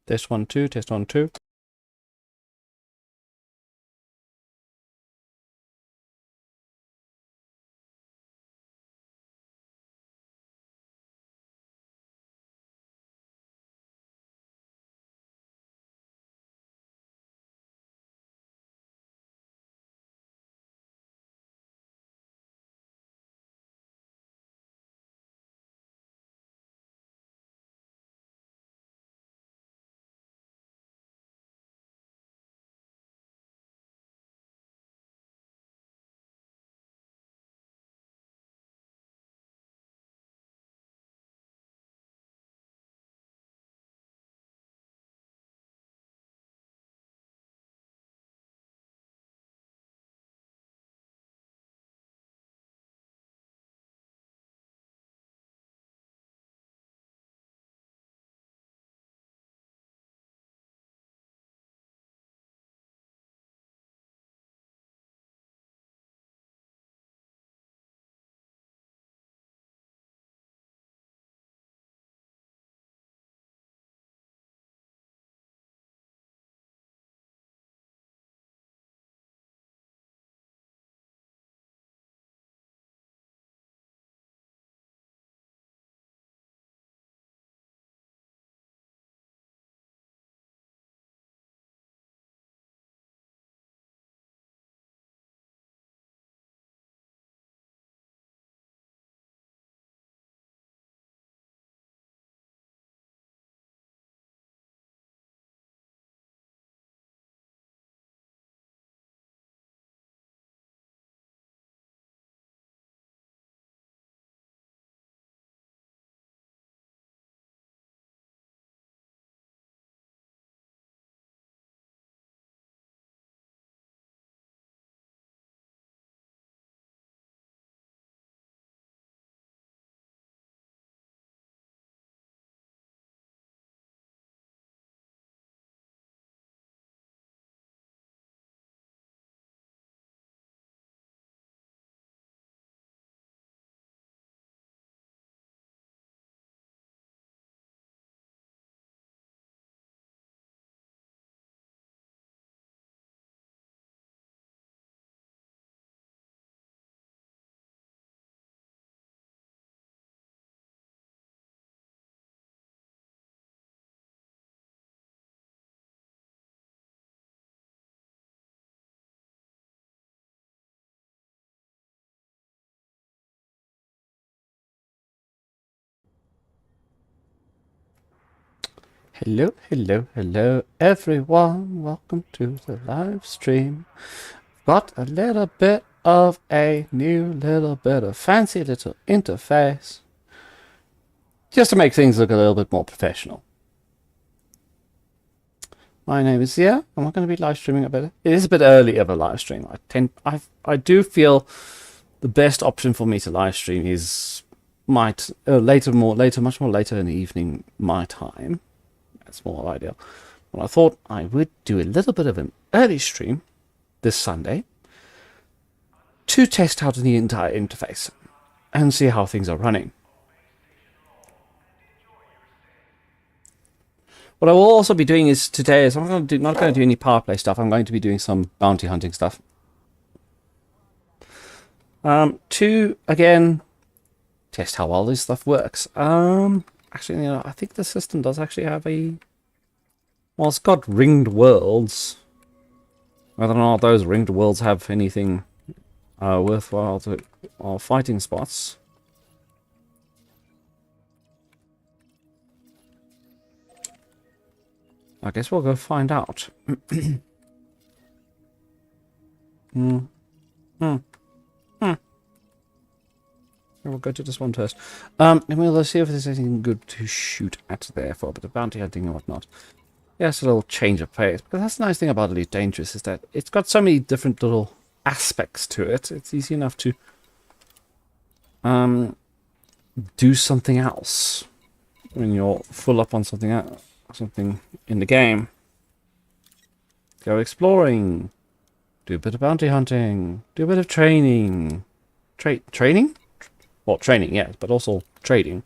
Test 1, 2, test 1, 2. Hello, hello, hello, everyone. Welcome to the live stream. Got a little bit of a new little bit of fancy little interface. Just to make things look a little bit more professional. My name is Zia. I'm not going to be live streaming a bit. It is a bit early of a live stream. I do feel the best option for me to live stream is much more later in the evening my time. That's more ideal. Well, I thought I would do a little bit of an early stream this Sunday to test out the entire interface and see how things are running. What I will also be doing is today is I'm not going to do any power play stuff. I'm going to be doing some bounty hunting stuff. To again test how well this stuff works. Actually, I think the system does actually have a. Well, it's got ringed worlds. Whether or not those ringed worlds have anything worthwhile to fighting spots. I guess we'll go find out. We'll go to this one first. And we'll see if there's anything good to shoot at there for a bit of bounty hunting and whatnot. Yes, a little change of pace. Because that's the nice thing about Elite Dangerous is that it's got so many different little aspects to it. It's easy enough to do something else when you're full up on something else, something in the game. Go exploring. Do a bit of bounty hunting. Do a bit of training. Training? Well, training, yes, but also trading.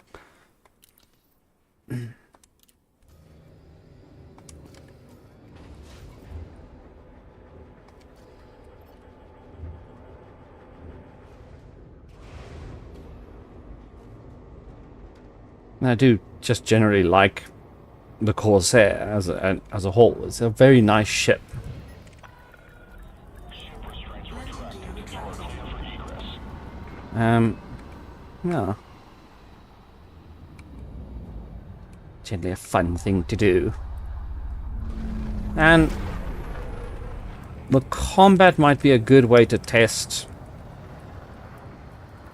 And I do just generally like the Corsair as a whole. It's a very nice ship. Yeah. Generally a fun thing to do. And the combat might be a good way to test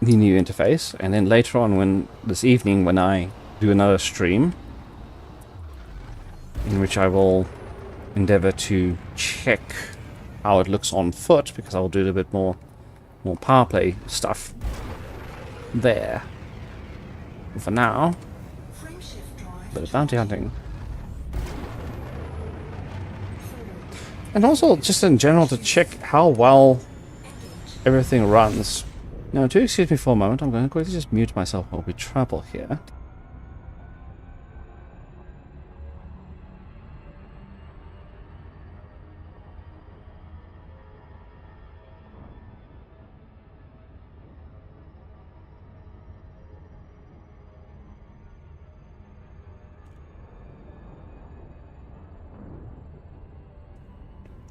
the new interface, and then later on, this evening when I do another stream in which I will endeavor to check how it looks on foot, because I'll do a bit more power play stuff there. But for now, a bit of bounty hunting. And also just in general to check how well everything runs. Now, do excuse me for a moment, I'm going to quickly just mute myself while we travel here.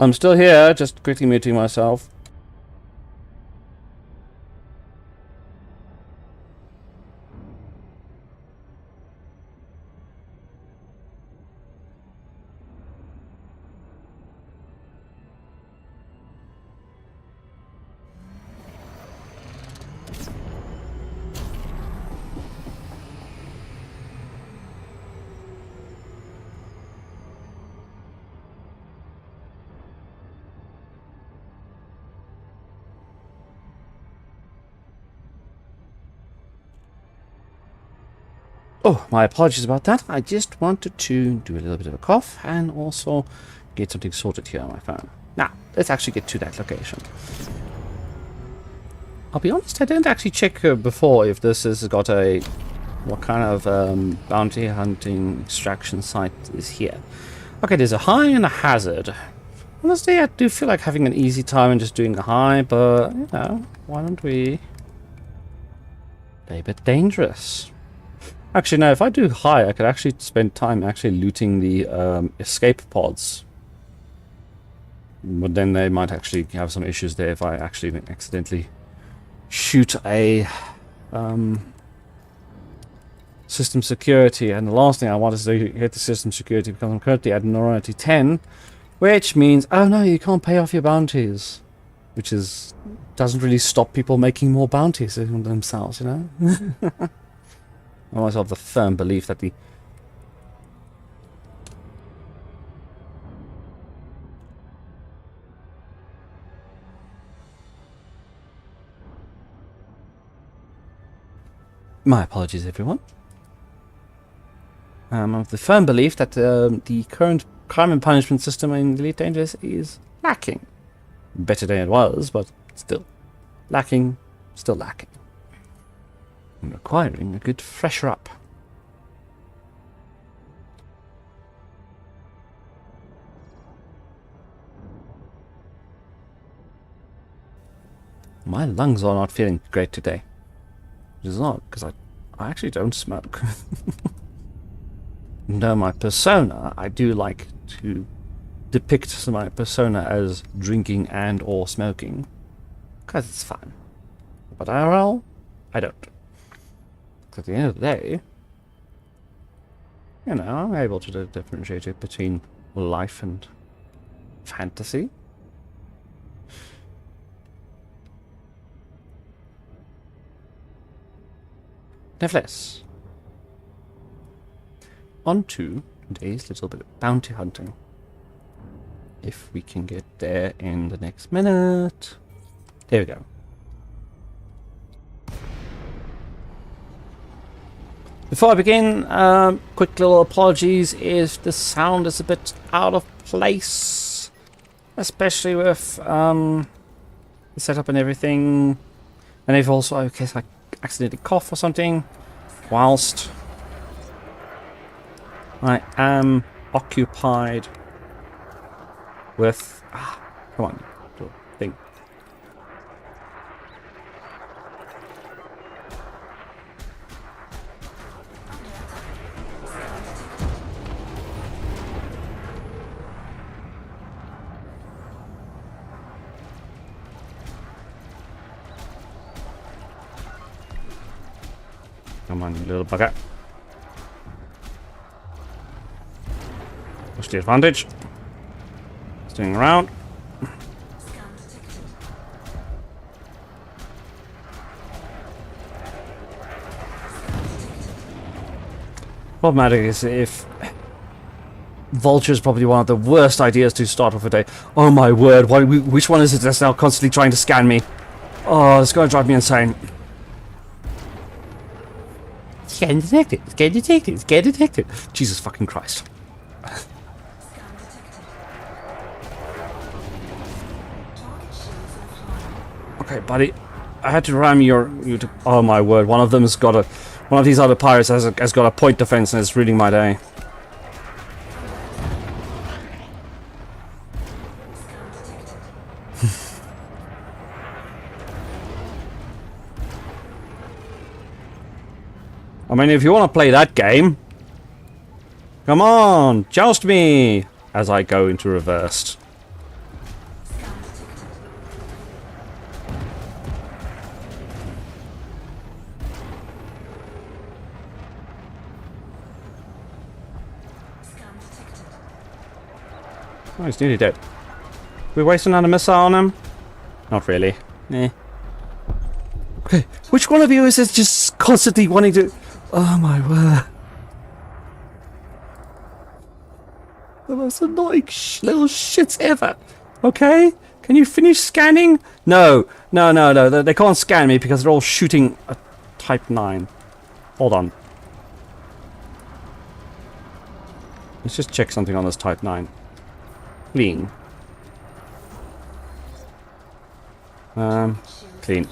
I'm still here, just quickly muting myself. Oh, my apologies about that. I just wanted to do a little bit of a cough and also get something sorted here on my phone. Now, let's actually get to that location. I'll be honest, I didn't actually check before if this has got what kind of bounty hunting extraction site is here. Okay, there's a high and a hazard. Honestly, I do feel like having an easy time and just doing the high, but, you know, why don't we play a bit dangerous? Actually, no, if I do high, I could actually spend time actually looting the escape pods. But then they might actually have some issues there if I actually accidentally shoot a system security. And the last thing I want is to hit the system security because I'm currently at Normandy 10, which means, oh no, you can't pay off your bounties. Which doesn't really stop people making more bounties themselves, you know? I also have the firm belief that my apologies, everyone. I have the firm belief that the current crime and punishment system in Elite Dangerous is lacking. Better than it was, but still lacking, still lacking. And requiring a good fresher up. My lungs are not feeling great today. Which is odd, because I actually don't smoke. No, my persona, I do like to depict my persona as drinking and or smoking. Because it's fun. But IRL, I don't. At the end of the day, you know, I'm able to differentiate it between life and fantasy. Nevertheless, on to today's little bit of bounty hunting. If we can get there in the next minute. There we go. Before I begin, quick little apologies if the sound is a bit out of place, especially with the setup and everything, and if also in case I accidentally cough or something whilst I am occupied with come on, thing. Come on, you little bugger. Push the advantage. Staying around. Problematic is if Vulture is probably one of the worst ideas to start off a day. Oh my word, which one is it that's now constantly trying to scan me? Oh, it's going to drive me insane. Scan detected, scan detected, scan detected. Jesus fucking Christ. Okay, buddy. I had to ram you to... Oh my word, one of them has got a... One of these other pirates has got a point defense and it's ruining my day. I mean, if you want to play that game, come on, joust me as I go into reversed. Oh, he's nearly dead. We wasting another missile on him? Not really. Eh. Okay, which one of you is this just constantly wanting to... Oh my word. The most annoying little shits ever. Okay? Can you finish scanning? No. No. They can't scan me because they're all shooting a Type 9. Hold on. Let's just check something on this Type 9. Clean. Clean.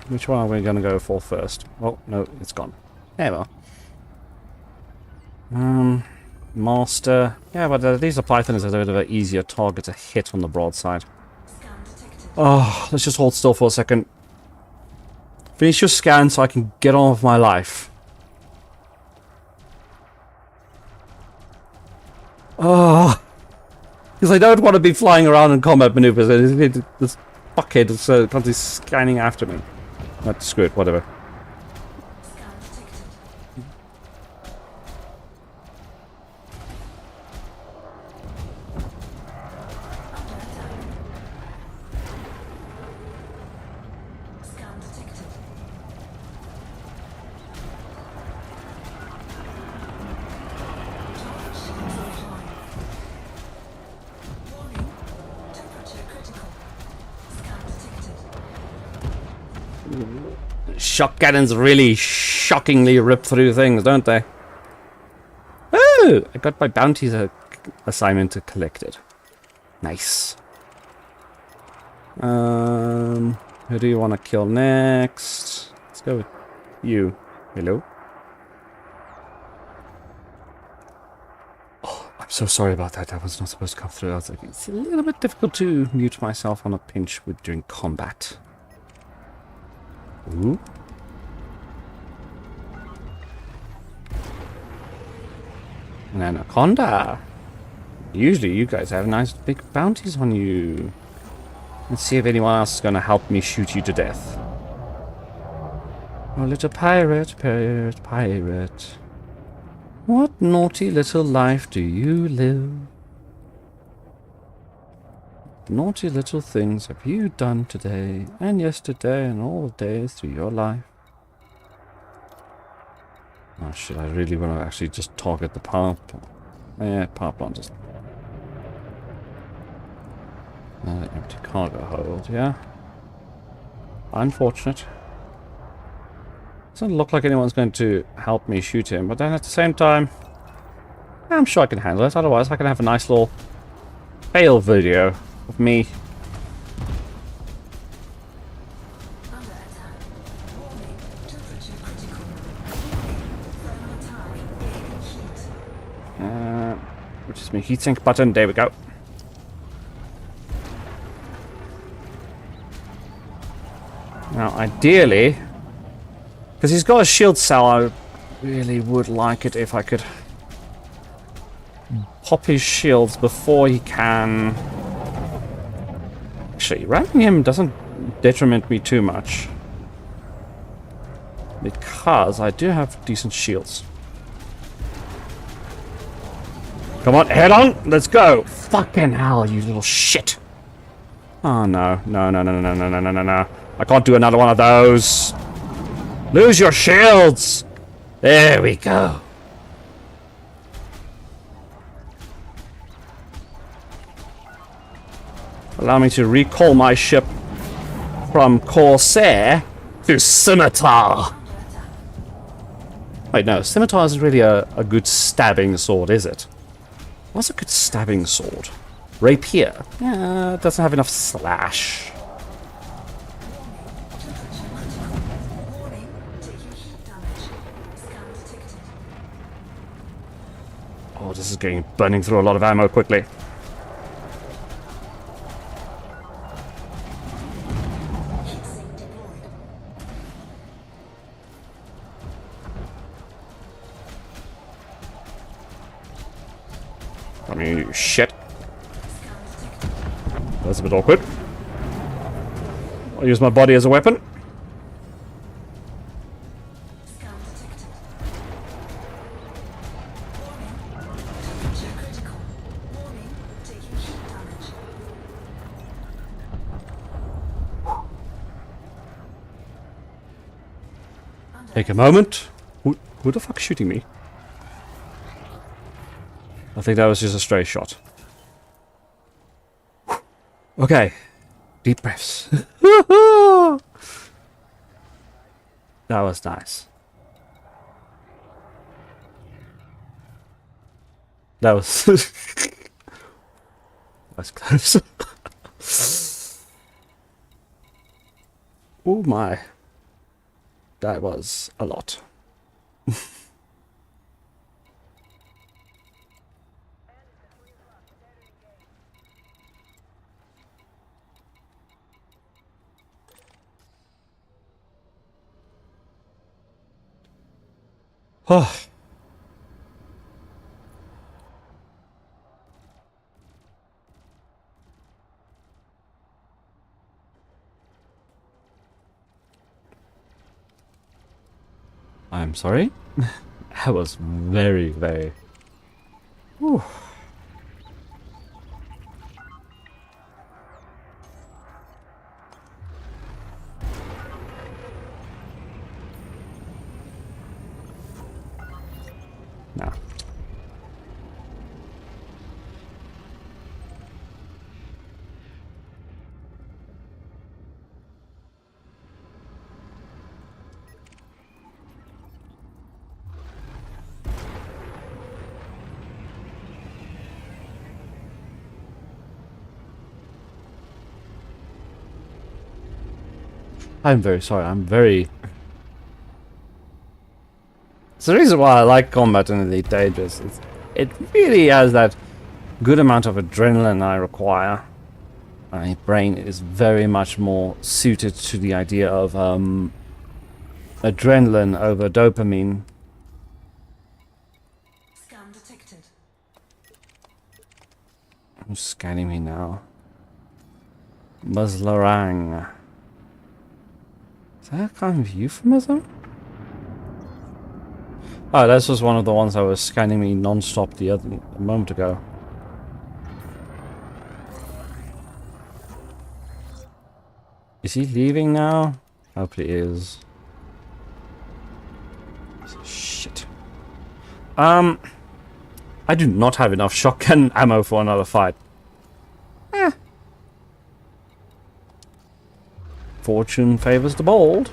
Which one are we going to go for first? Oh, no, it's gone. There we are. Master. Yeah, but these are Pythons are a bit of an easier target to hit on the broadside. Oh, let's just hold still for a second. Finish your scan so I can get on with my life. Oh, because I don't want to be flying around in combat maneuvers. This fuckhead is constantly scanning after me. Not screw it, whatever. Shock cannons really shockingly rip through things, don't they? Oh! I got my bounties assignment collected. Nice. Who do you want to kill next? Let's go with you. Hello? Oh, I'm so sorry about that. That was not supposed to come through. I was like, it's a little bit difficult to mute myself on a pinch during combat. Ooh. An anaconda. Usually you guys have nice big bounties on you. Let's see if anyone else is going to help me shoot you to death. Oh, little pirate, pirate, pirate. What naughty little life do you live? Naughty little things have you done today and yesterday and all the days through your life? Oh shit, I really want to actually just target the power plant. Yeah, power plant just... empty cargo hold, yeah. Unfortunate. Doesn't look like anyone's going to help me shoot him, but then at the same time, I'm sure I can handle it. Otherwise, I can have a nice little fail video of me. Which is my heatsink button. There we go. Now, ideally, because he's got a shield cell, I really would like it if I could pop his shields before he can... Actually, ramming him doesn't detriment me too much. Because I do have decent shields. Come on, head on! Let's go! Fucking hell, you little shit! Oh no, no, no, no, no, no, no, no, no, no. I can't do another one of those. Lose your shields! There we go. Allow me to recall my ship from Corsair to Scimitar. Wait, no, Scimitar isn't really a good stabbing sword, is it? What's a good stabbing sword? Rapier. Yeah, it doesn't have enough slash. Oh, this is burning through a lot of ammo quickly. I mean, shit. That's a bit awkward. I'll use my body as a weapon. Take a moment. Who the fuck's shooting me? I think that was just a stray shot. Okay. Deep breaths. That was nice. That was... That's close. Oh my. That was a lot. Oh. I'm sorry. That was very, very... Whew. No. I'm very sorry, I'm very... It's the reason why I like combat in Elite Dangerous. It really has that good amount of adrenaline I require. My brain is very much more suited to the idea of adrenaline over dopamine. Scan detected. Who's scanning me now? Muslarang. Is that a kind of euphemism? Oh, this was one of the ones that was scanning me non-stop a moment ago. Is he leaving now? Hope he is. Shit. I do not have enough shotgun ammo for another fight. Fortune favors the bold.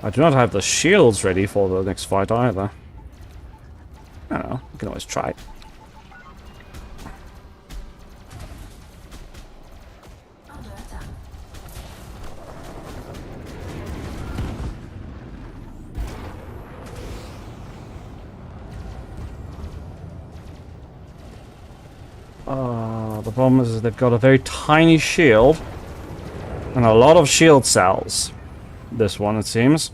I do not have the shields ready for the next fight either. I don't know, we can always try. The problem is they've got a very tiny shield and a lot of shield cells. This one, it seems.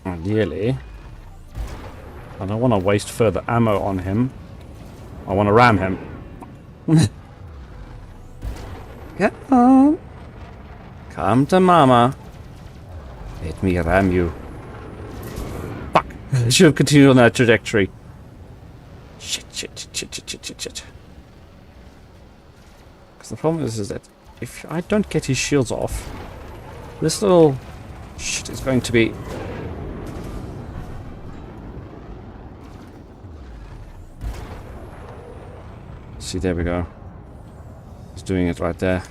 Ideally, I don't want to waste further ammo on him. I want to ram him. Come on. Come to mama. Let me ram you. Fuck. I should have continued on that trajectory. Shit. Because the problem is that if I don't get his shields off, this little shit is going to be... See, there we go. He's doing it right there.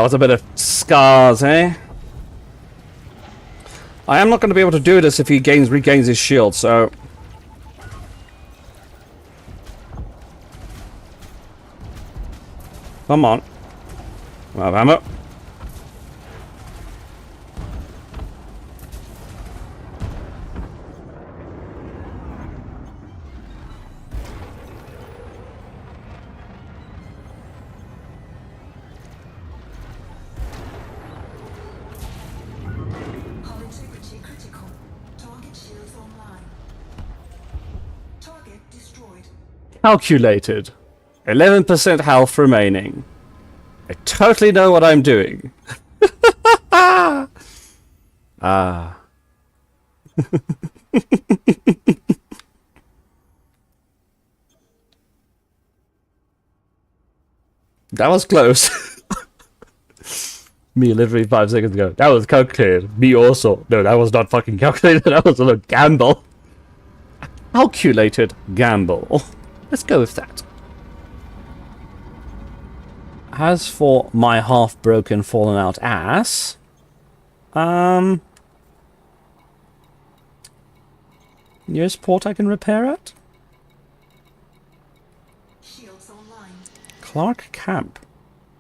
What's a bit of scars, eh? I am not going to be able to do this if he regains his shield, so... Come on. I have ammo. Calculated. 11% health remaining. I totally know what I'm doing. Ah. That was close. Me literally 5 seconds ago. That was calculated. Me also. No, that was not fucking calculated. That was a gamble. Calculated gamble. Let's go with that. As for my half-broken, fallen-out ass, nearest port I can repair at? Shields online. Clark Camp.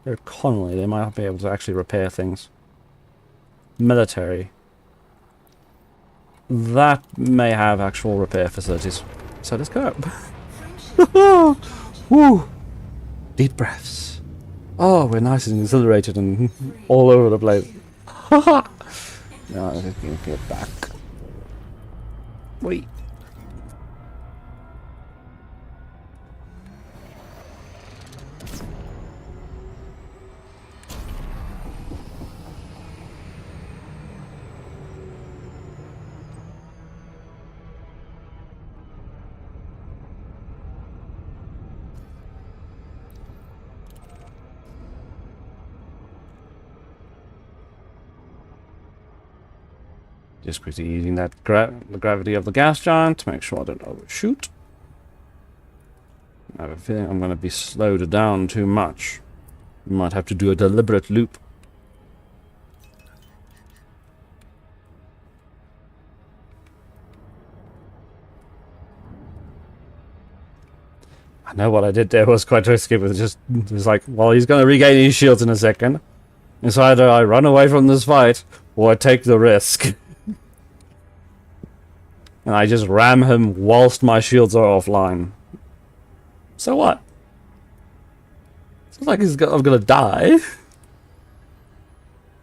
They're Connolly. They might not be able to actually repair things. Military. That may have actual repair facilities. So let's go. Woo! Deep breaths. Oh, we're nice and exhilarated and all over the place. Now I'm just gonna get back. Wait. Just quickly using that the gravity of the gas giant to make sure I don't overshoot. I have a feeling I'm going to be slowed down too much. We might have to do a deliberate loop. I know what I did there was quite risky, but it was like, well, he's going to regain his shields in a second. And so either I run away from this fight, or I take the risk. And I just ram him whilst my shields are offline. So what? It's not like I'm gonna die.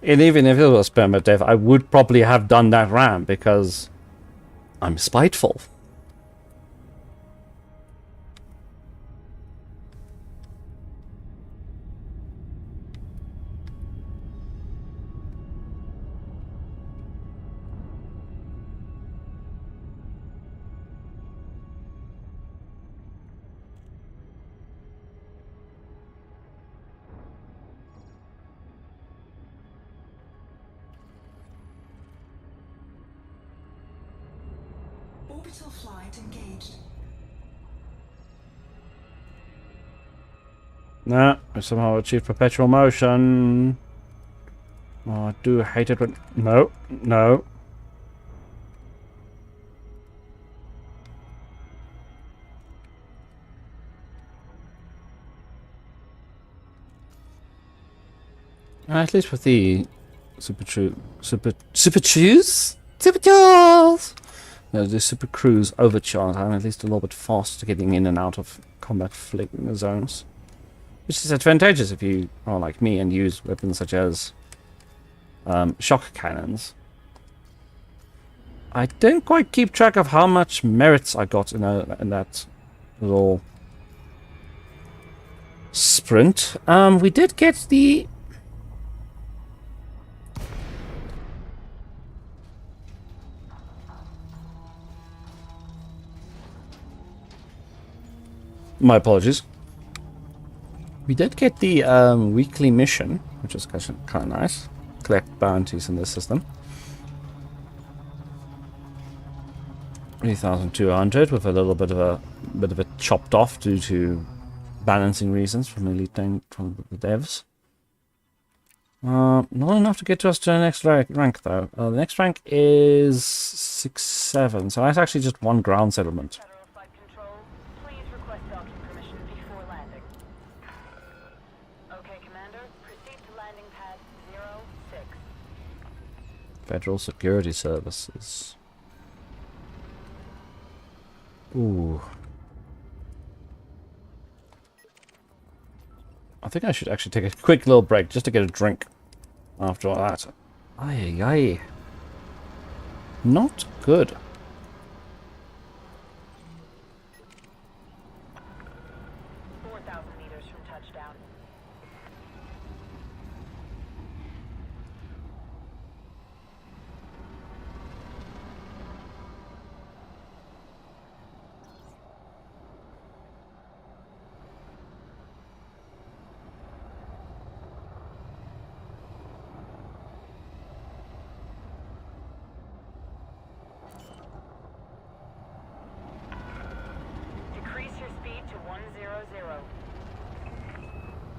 And even if it was permadeath, I would probably have done that ram because I'm spiteful. Orbital flight engaged. Nah, I somehow achieved perpetual motion. Oh, I do hate it when... No, no. At least with the super tools. the Super Cruise overcharge. I'm at least a little bit faster getting in and out of combat zones, which is advantageous if you are like me and use weapons such as shock cannons. I don't quite keep track of how much merits I got in that little sprint. We did get the... My apologies. We did get the weekly mission, which was kind of nice. Collect bounties in this system. 3,200 with a little bit of a chopped off due to balancing reasons from the devs. Not enough to get us to the next rank though. The next rank is 6-7, so that's actually just one ground settlement. Federal Security Services. Ooh. I think I should actually take a quick little break just to get a drink after all that. Aye, aye. Not good.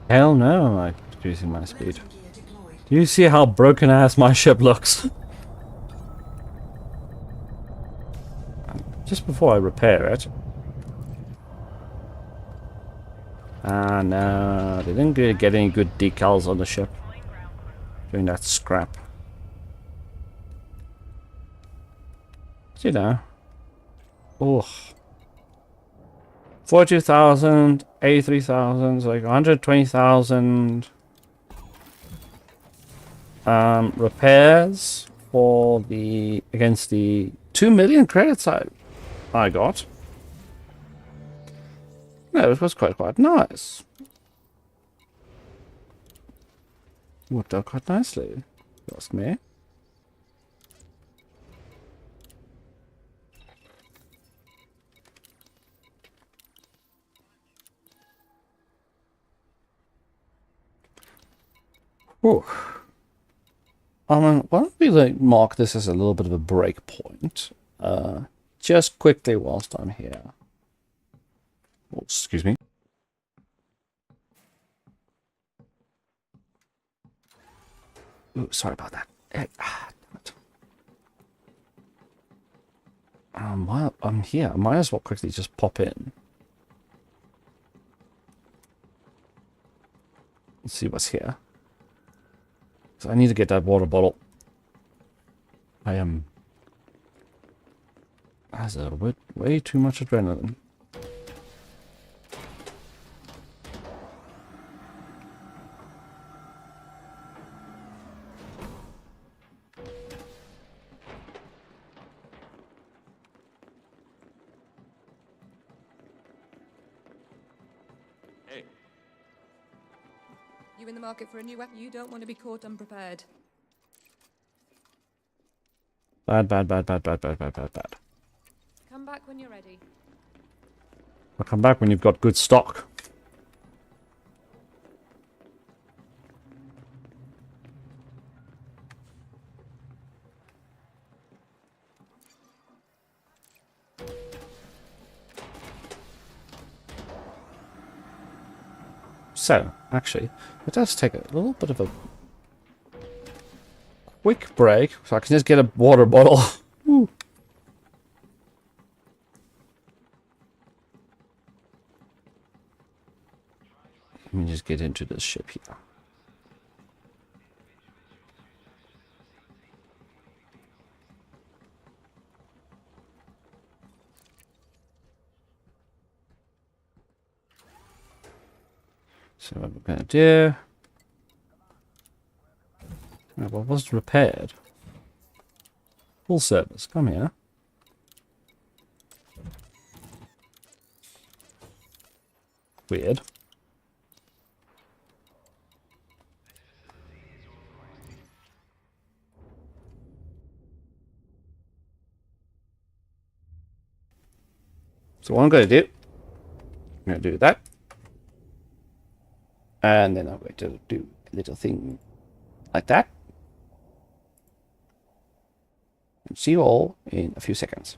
Hell no, I'm decreasing my speed. Do you see how broken ass my ship looks? Just before I repair it. Ah no, they didn't get any good decals on the ship during that scrap. But, you know. Ugh. 42,000, 83,000, like 120,000 repairs for the against the 2 million credits I got. No, it was quite nice. Worked out quite nicely, if you ask me. Whew. Why don't we mark this as a little bit of a break point, just quickly whilst I'm here. Oh, excuse me. Ooh, sorry about that. Damn it. While I'm here, I might as well quickly just pop in. Let's see what's here. So I need to get that water bottle. I am... Has a way too much adrenaline. Hey. You in the market for a new weapon? You don't want to be caught unprepared. Bad. Come back when you're ready. I'll come back when you've got good stock. So, actually, it does take a little bit of a quick break, so I can just get a water bottle. Ooh. Let me just get into this ship here. So what we're going to do... Oh, what was repaired? Full service. Come here. Weird. So what I'm going to do, I'm going to do that. And then I'm going to do a little thing like that. And see you all in a few seconds.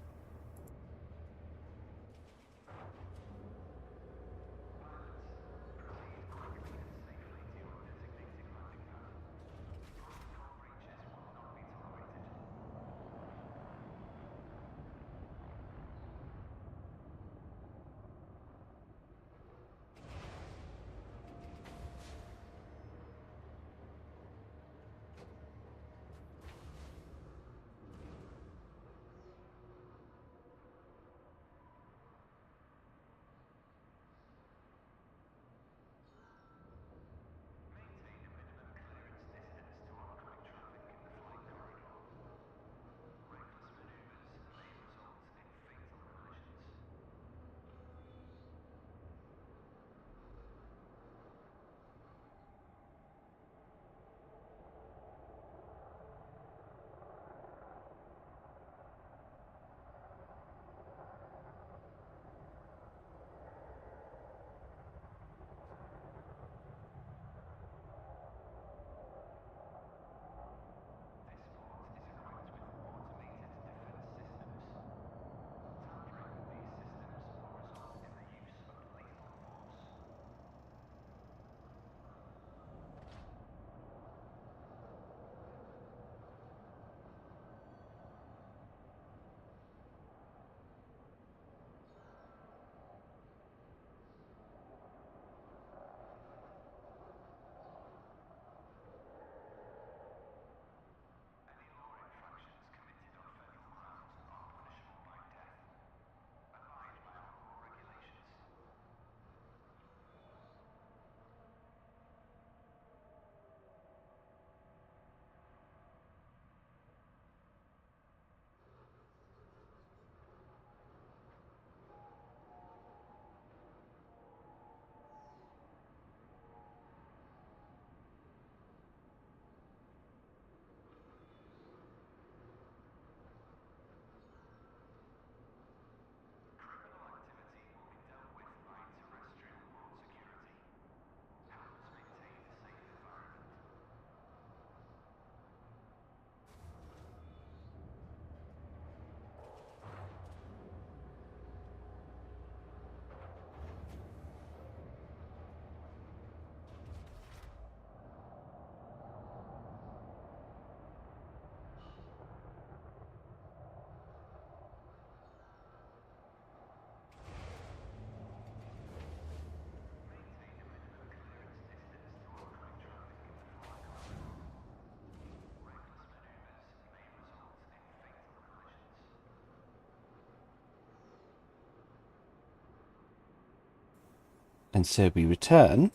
And so we return.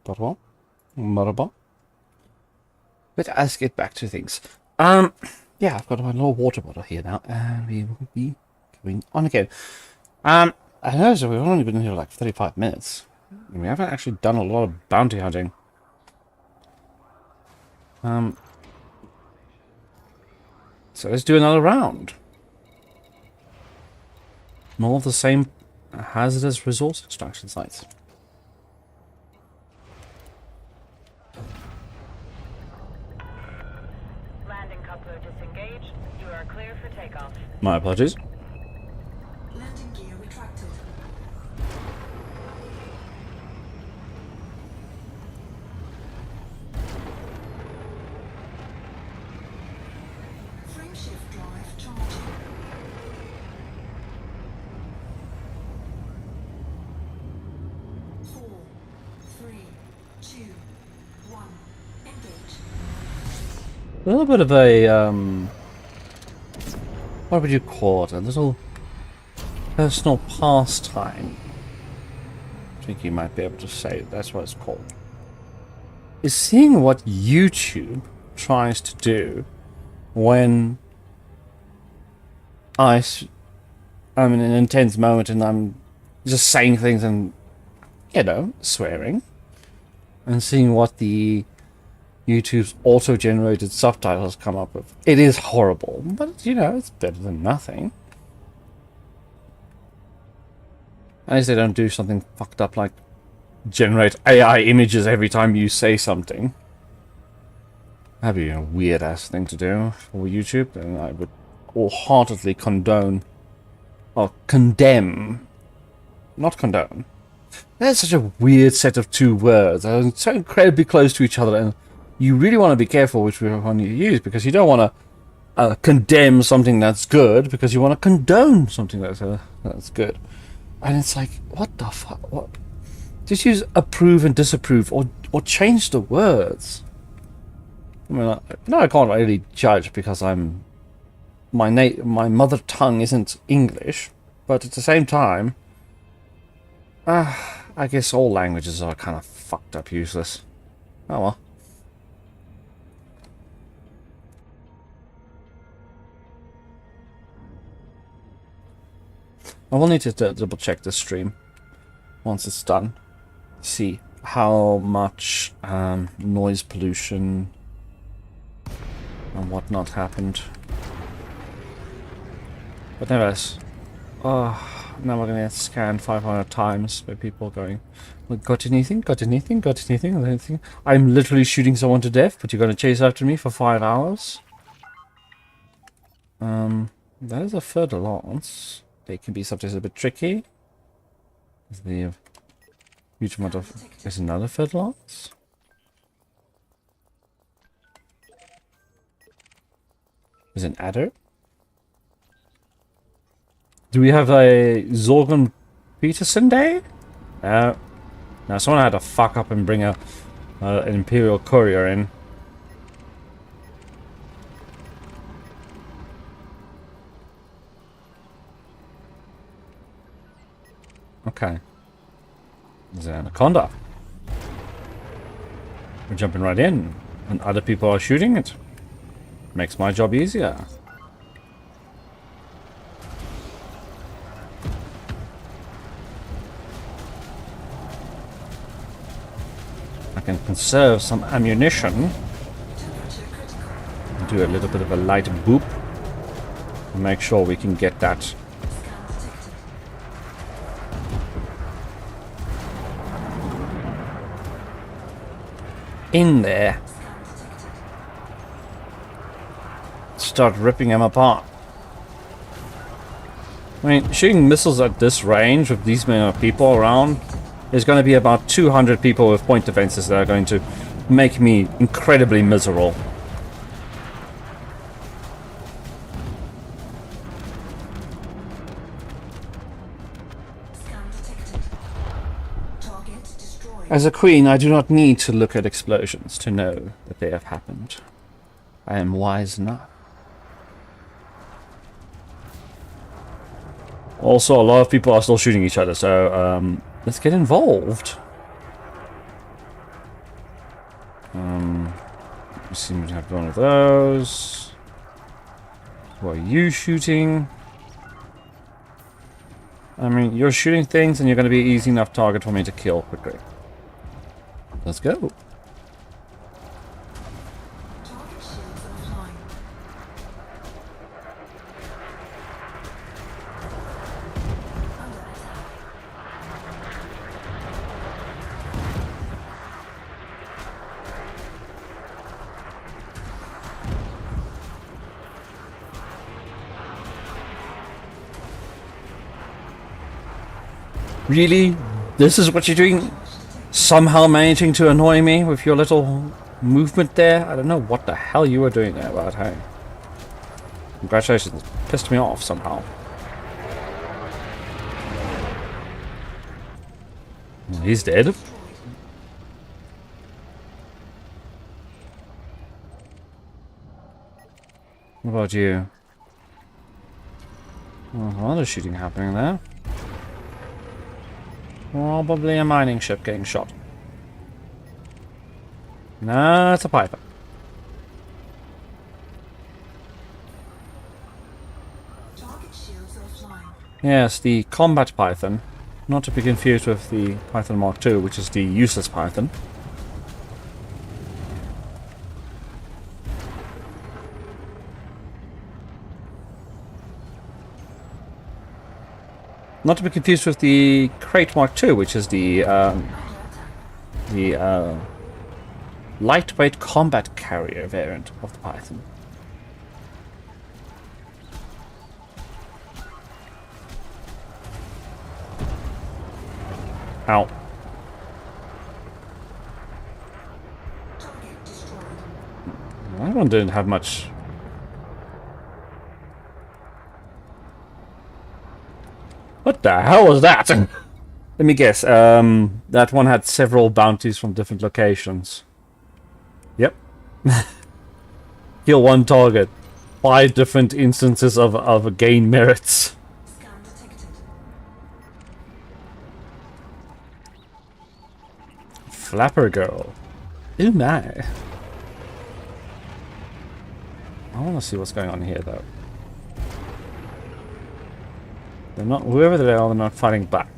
Pardon? Maraba. Let us get back to things. Yeah, I've got my little water bottle here now, and we will be going on again. I know, so we've only been here like 35 minutes. We haven't actually done a lot of bounty hunting. So let's do another round. More of the same hazardous resource extraction sites. Landing coupler disengaged. You are clear for takeoff. My apologies. Landing gear retracted. Frameshift drive charging. 4, 3, 2, 1. Engage. A little bit of a, what would you call it? A little personal pastime. I think you might be able to say that's what it's called. Is seeing what YouTube tries to do when I'm in an intense moment and I'm just saying things and, you know, swearing. And seeing what the YouTube's auto-generated subtitles come up with. It is horrible, but, you know, it's better than nothing. At least they don't do something fucked up like generate AI images every time you say something. That'd be a weird-ass thing to do for YouTube, and I would wholeheartedly condone or condemn, not condone. That's such a weird set of two words. They're so incredibly close to each other, and you really want to be careful which one you use, because you don't want to condemn something that's good, because you want to condone something that's good. And it's like, what the fuck? What? Just use approve and disapprove, or change the words. I mean, I can't really judge because my mother tongue isn't English, but at the same time, I guess all languages are kind of fucked up useless. Oh well. I will need to double check the stream once it's done. See how much noise pollution and whatnot happened. But nevertheless, now we're gonna get scanned 500 times by people going, well, got anything? Got anything? Got anything? Got anything? I'm literally shooting someone to death, but you're gonna chase after me for 5 hours? That is a third lance. They can be sometimes a bit tricky. The huge amount of... There's another third lance? There's an adder? Do we have a Zorgon Peterson day? No. Now someone had to fuck up and bring an Imperial courier in. Okay. There's an anaconda. We're jumping right in, and other people are shooting it. Makes my job easier. I can conserve some ammunition. Do a little bit of a light boop. And make sure we can get that. In there. Start ripping them apart. I mean, shooting missiles at this range with these many people around is going to be about 200 people with point defenses that are going to make me incredibly miserable. As a queen, I do not need to look at explosions to know that they have happened. I am wise enough. Also, a lot of people are still shooting each other, so let's get involved. We seem to have one of those. Who are you shooting? I mean, you're shooting things, and you're going to be an easy enough target for me to kill quickly. Let's go. Really? This is what you're doing? Somehow managing to annoy me with your little movement there? I don't know what the hell you were doing there, but hey. Congratulations. Pissed me off somehow. Well, he's dead. What about you? Oh, a lot of shooting happening there. Probably a mining ship getting shot. No, it's a Python. Target shields offline. Yes, the combat Python. Not to be confused with the Python Mark II, which is the useless Python. Not to be confused with the Crate Mark II, which is the lightweight combat carrier variant of the Python. Ow. Target destroyed. That one didn't have much. What the hell was that? Let me guess. That one had several bounties from different locations. Yep. Kill one target. 5 different instances of gain merits. Scan detected. Flapper girl. Ooh my. I want to see what's going on here though. They're not, whoever they are, they're not fighting back.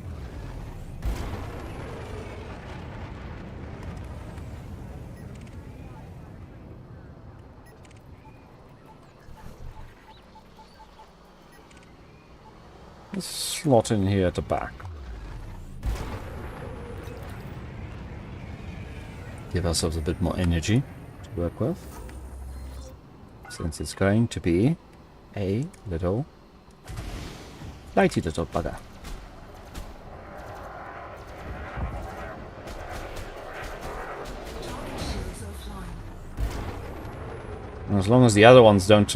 Let's slot in here at the back. Give ourselves a bit more energy to work with. Since it's going to be a little flighty little bugger. Target shields offline. And as long as the other ones don't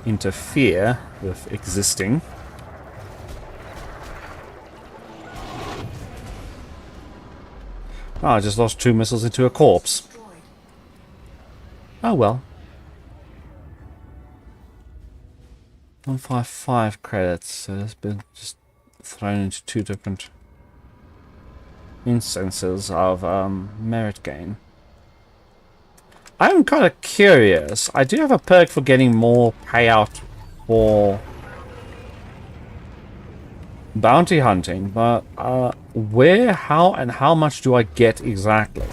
interfere with existing. Oh, I just lost 2 missiles into a corpse. Destroyed. Oh well. 155 credits, so it's been just thrown into 2 different instances of merit gain. I'm kind of curious. I do have a perk for getting more payout for bounty hunting, but where, how, and how much do I get exactly?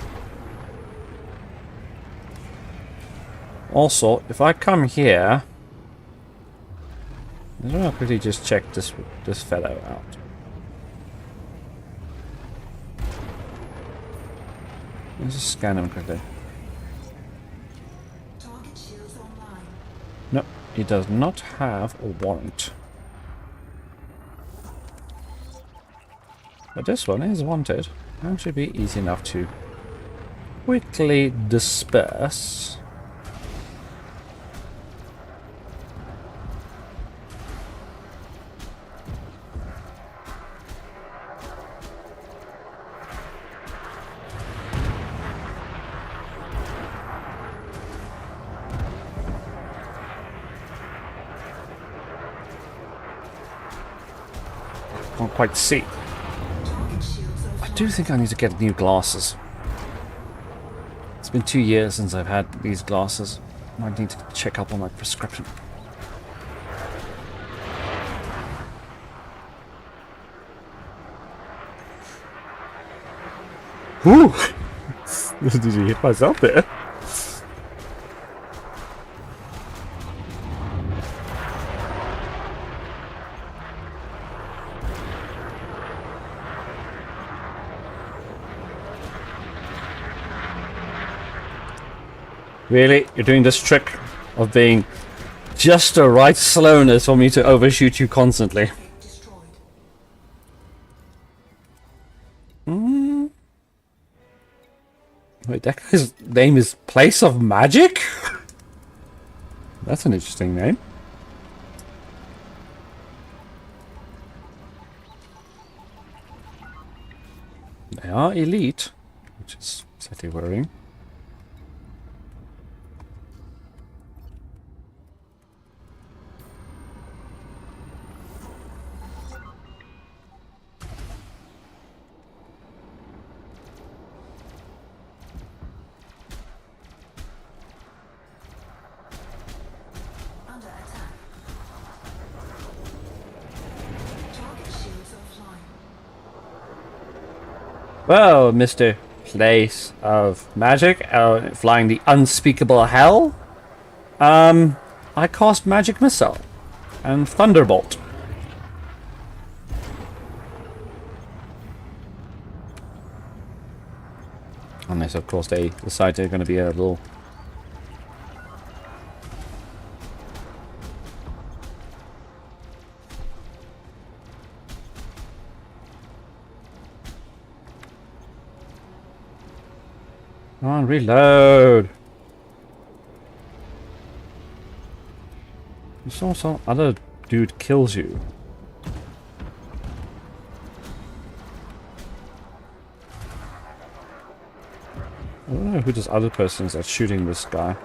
Also, if I come here, I don't know, quickly just check this fellow out. Let's just scan him quickly. Target shields online. No, he does not have a warrant. But this one is wanted. That should be easy enough to quickly disperse. Can't quite see. Target shields offline. I do think I need to get new glasses. It's been 2 years since I've had these glasses. I need to check up on my prescription. Whew! Did you hit myself there? Really? You're doing this trick of being just the right slowness for me to overshoot you constantly. Target destroyed. Wait, that guy's name is Place of Magic? That's an interesting name. They are elite, which is slightly worrying. Well, Mr. Place of Magic, flying the unspeakable hell, I cast Magic Missile and Thunderbolt. Unless, of course, they decide they're going to be a little... Come on, reload! You saw some other dude kills you. I don't know who this other person is that's shooting this guy.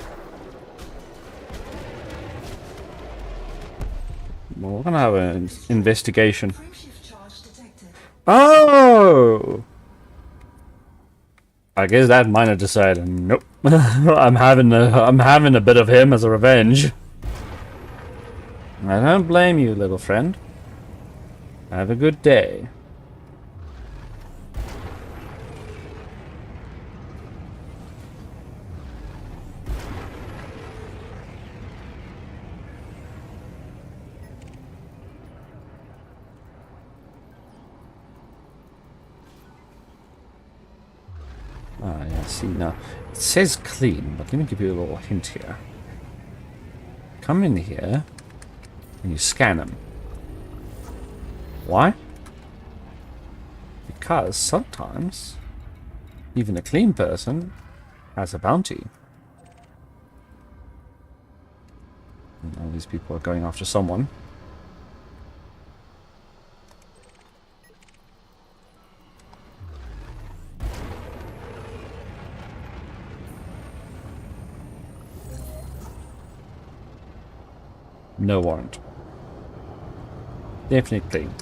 Well, we're gonna have an investigation. Frameshift charge detected. Oh! I guess that miner decided, nope. I'm having a bit of him as a revenge. I don't blame you, little friend. Have a good day. Ah, yeah, see now. It says clean, but let me give you a little hint here. Come in here, and you scan them. Why? Because sometimes, even a clean person has a bounty. And all these people are going after someone. No warrant. Definitely clean.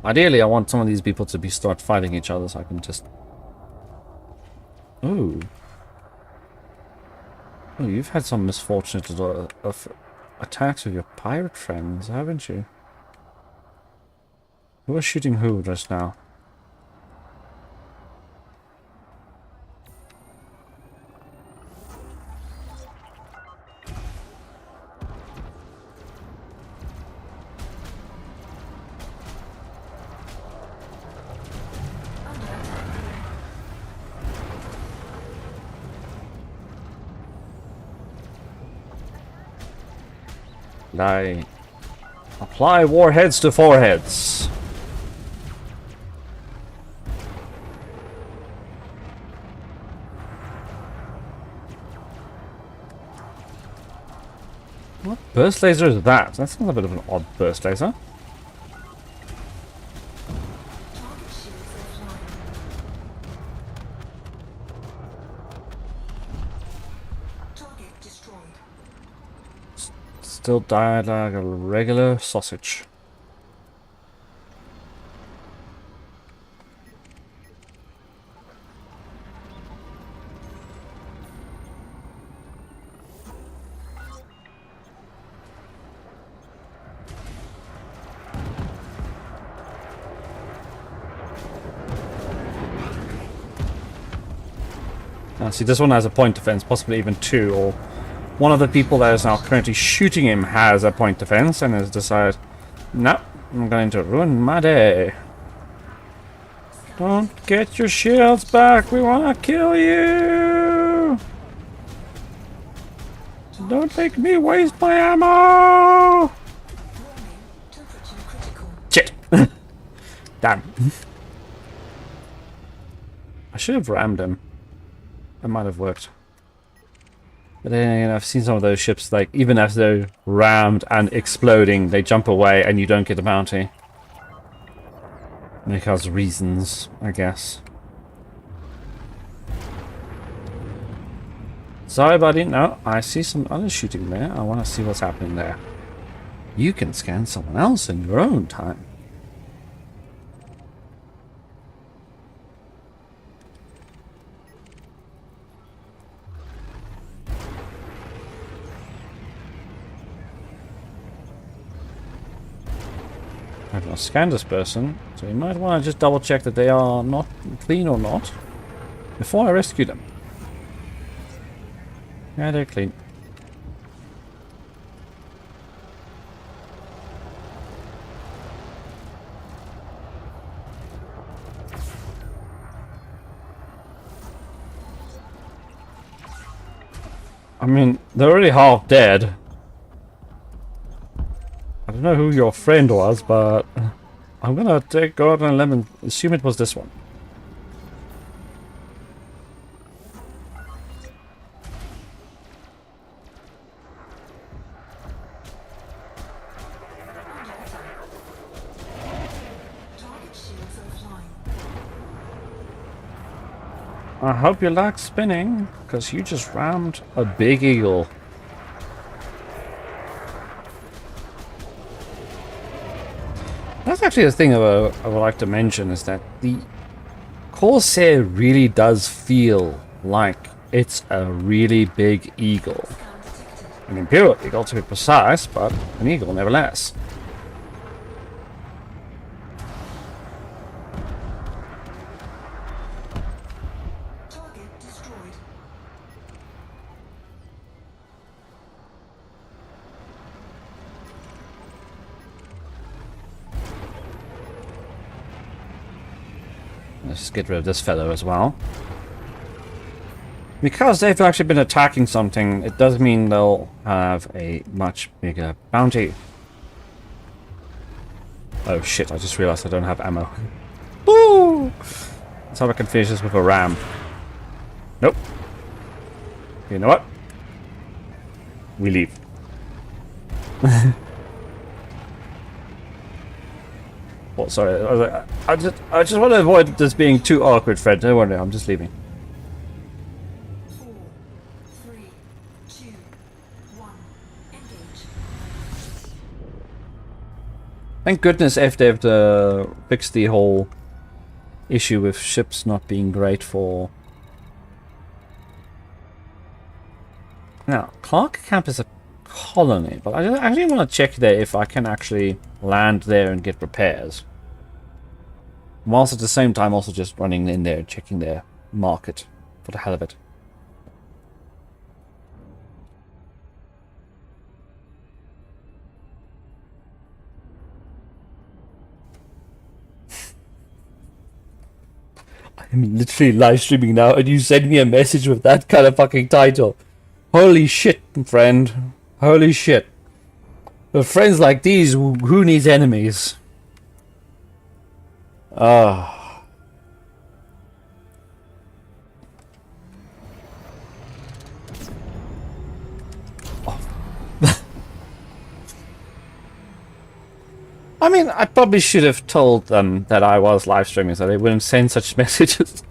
Ideally, I want some of these people to start fighting each other so I can just... Oh. Oh, you've had some misfortunate attacks with your pirate friends, haven't you? Who was shooting who just now? Apply warheads to foreheads. What burst laser is that? That sounds a bit of an odd burst laser. Target shields offline. Target destroyed. Still died like a regular sausage. See, this one has a point defense, possibly even two, or one of the people that is now currently shooting him has a point defense and has decided, no, I'm going to ruin my day. Don't get your shields back, we want to kill you! Don't make me waste my ammo! Warning. Temperature critical. Shit! Damn. I should have rammed him. That might have worked. But then again, I've seen some of those ships, like, even as they're rammed and exploding, they jump away and you don't get a bounty. Because reasons, I guess. Sorry, buddy. No, I see some other shooting there. I want to see what's happening there. You can scan someone else in your own time. I I've not scanned this person, so you might want to just double check that they are not clean or not before I rescue them. Yeah, they're clean. I mean, they're already half dead. I don't know who your friend was, but I'm gonna go out on a limb and assume it was this one. Target shields offline. I hope you like spinning, because you just rammed a big eagle. That's actually the thing I would like to mention, is that the Corsair really does feel like it's a really big eagle. Scan detected. An Imperial eagle to be precise, but an eagle nevertheless. Target destroyed. Let's just get rid of this fellow as well. Because they've actually been attacking something, it does mean they'll have a much bigger bounty. Oh shit, I just realized I don't have ammo. Woo! Let's hope I can finish this with a ram. Nope. You know what? We leave. Oh, sorry. I just want to avoid this being too awkward, Fred. Don't worry, I'm just leaving. 4, 3, 2, 1. Engage. Thank goodness they've fixed the whole issue with ships not being great for... Now, Clark Camp is a colony, but I actually want to check there if I can actually land there and get repairs. Whilst at the same time also just running in there and checking their market for the hell of it. I'm literally live streaming now and you send me a message with that kind of fucking title. Holy shit, friend. Holy shit. With friends like these, who needs enemies? Ah. I mean, I probably should have told them that I was live streaming so they wouldn't send such messages.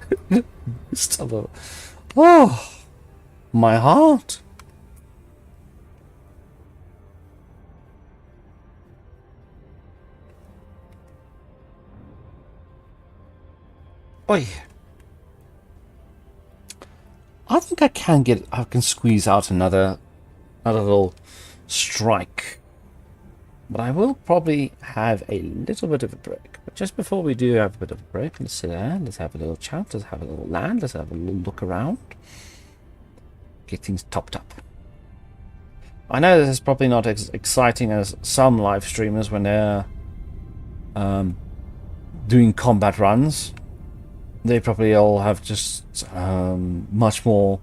Oh, my heart. Oi. I think I can squeeze out another little strike. But I will probably have a little bit of a break. But just before we do have a bit of a break, let's sit down, let's have a little chat, let's have a little land, let's have a little look around. Get things topped up. I know this is probably not as exciting as some live streamers when they're doing combat runs. They probably all have just much more.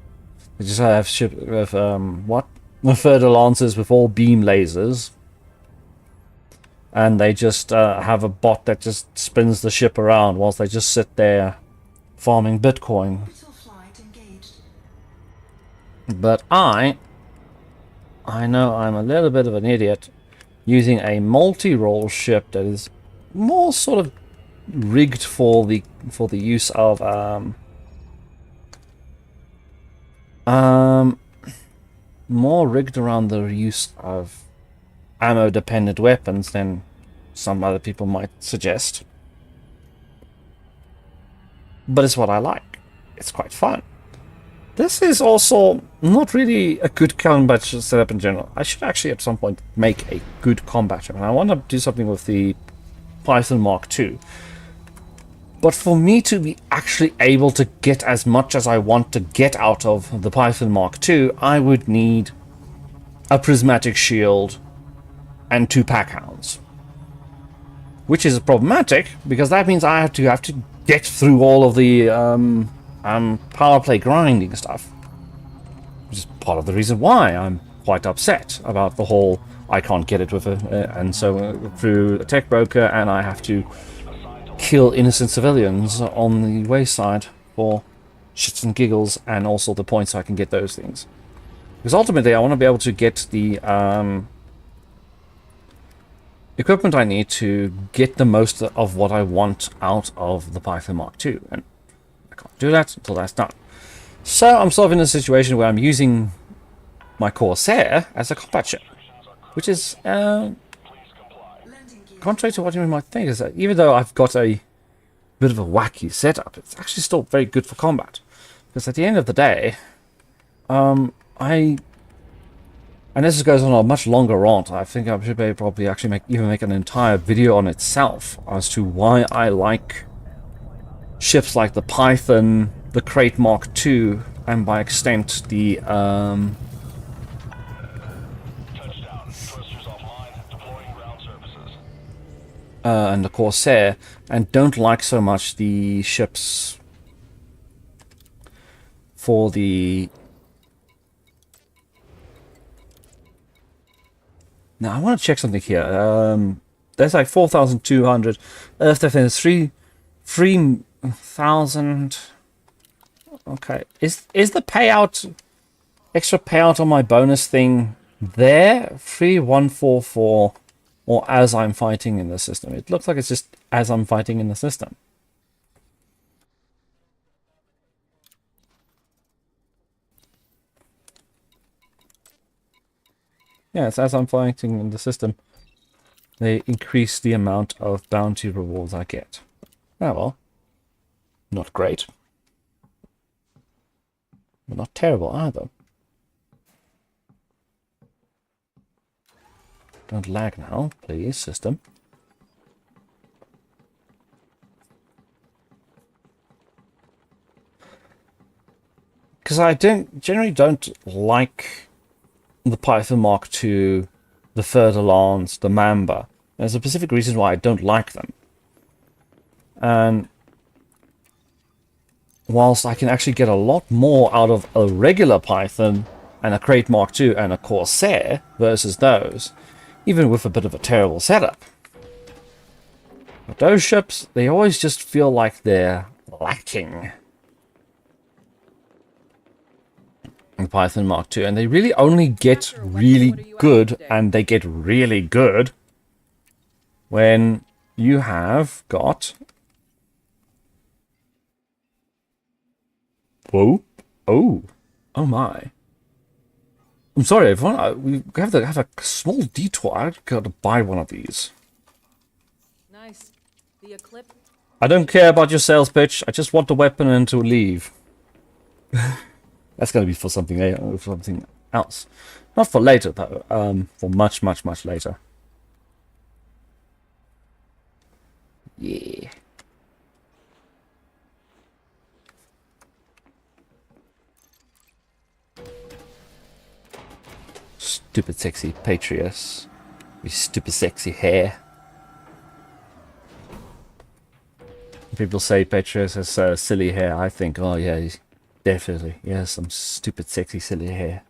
They just have ship with further lancers with all beam lasers, and they just have a bot that just spins the ship around whilst they just sit there farming Bitcoin. Orbital flight engaged. But I know I'm a little bit of an idiot using a multi-role ship that is more sort of rigged for the use of more rigged around the use of ammo dependent weapons than some other people might suggest. But it's what I like. It's quite fun. This is also not really a good combat setup in general. I should actually at some point make a good combat ship, and I want to do something with the Python Mark II. But for me to be actually able to get as much as I want to get out of the Python Mark II, I would need a prismatic shield and 2 pack hounds. Which is problematic, because that means I have to get through all of the power play grinding stuff. Which is part of the reason why I'm quite upset about the whole I can't get it with and so through a tech broker, and I have to kill innocent civilians on the wayside for shits and giggles, and also the points so I can get those things. Because ultimately I want to be able to get the equipment I need to get the most of what I want out of the Python Mark II, and I can't do that until that's done. So I'm sort of in a situation where I'm using my Corsair as a combat ship, which is contrary to what you might think, is that even though I've got a bit of a wacky setup, it's actually still very good for combat. Because at the end of the day, and this goes on a much longer rant. I think I should probably actually make an entire video on itself as to why I like ships like the Python, the Crate Mark II, and by extent the and the Corsair, and don't like so much the ships for the... Now I want to check something here. There's like 4,200. Earth Defense 3,000. Okay, is the payout, extra payout on my bonus thing there? 3,144, or as I'm fighting in the system? It looks like it's just as I'm fighting in the system. Yeah, it's as I'm fighting in the system. They increase the amount of bounty rewards I get. Ah, well. Not great. But not terrible either. Don't lag now, please, system. Because I generally don't like the Python Mark II, the Fer-de-Lance, the Mamba. There's a specific reason why I don't like them. And whilst I can actually get a lot more out of a regular Python and a Crate Mark II and a Corsair versus those, even with a bit of a terrible setup. But those ships, they always just feel like they're lacking. The Python Mark II, and they really only get really good, and they get really good when you have got... Whoa. Oh my. I'm sorry, everyone. We have to have a small detour. I've got to buy one of these. Nice. The Eclipse. I don't care about your sales pitch. I just want the weapon and to leave. That's going to be for something else. Not for later, though. For much, much, much later. Yeah. Stupid sexy Patriots. With stupid sexy hair. People say Patriots has silly hair. I think, oh yeah, he's definitely. He has some stupid sexy silly hair.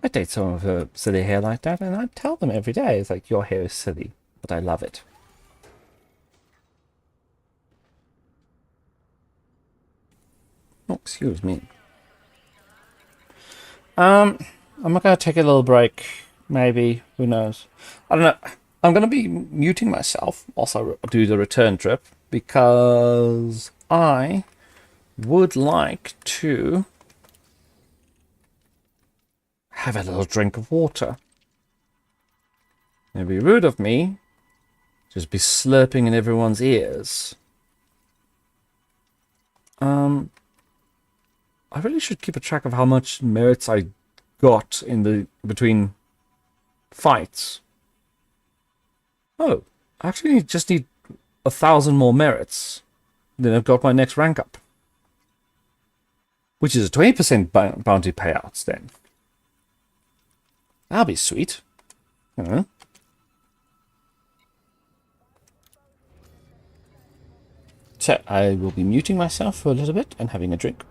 I date someone with a silly hair like that, and I tell them every day, it's like, your hair is silly, but I love it. Oh, excuse me. I'm not going to take a little break, maybe, who knows. I don't know. I'm going to be muting myself whilst I do the return trip, because I would like to have a little drink of water. It'd be rude of me just be slurping in everyone's ears. I really should keep a track of how much merits I got in the between fights. Oh, I actually just need 1,000 more merits. Then I've got my next rank up. Which is a 20% bounty payouts then. That'll be sweet. So, I will be muting myself for a little bit and having a drink.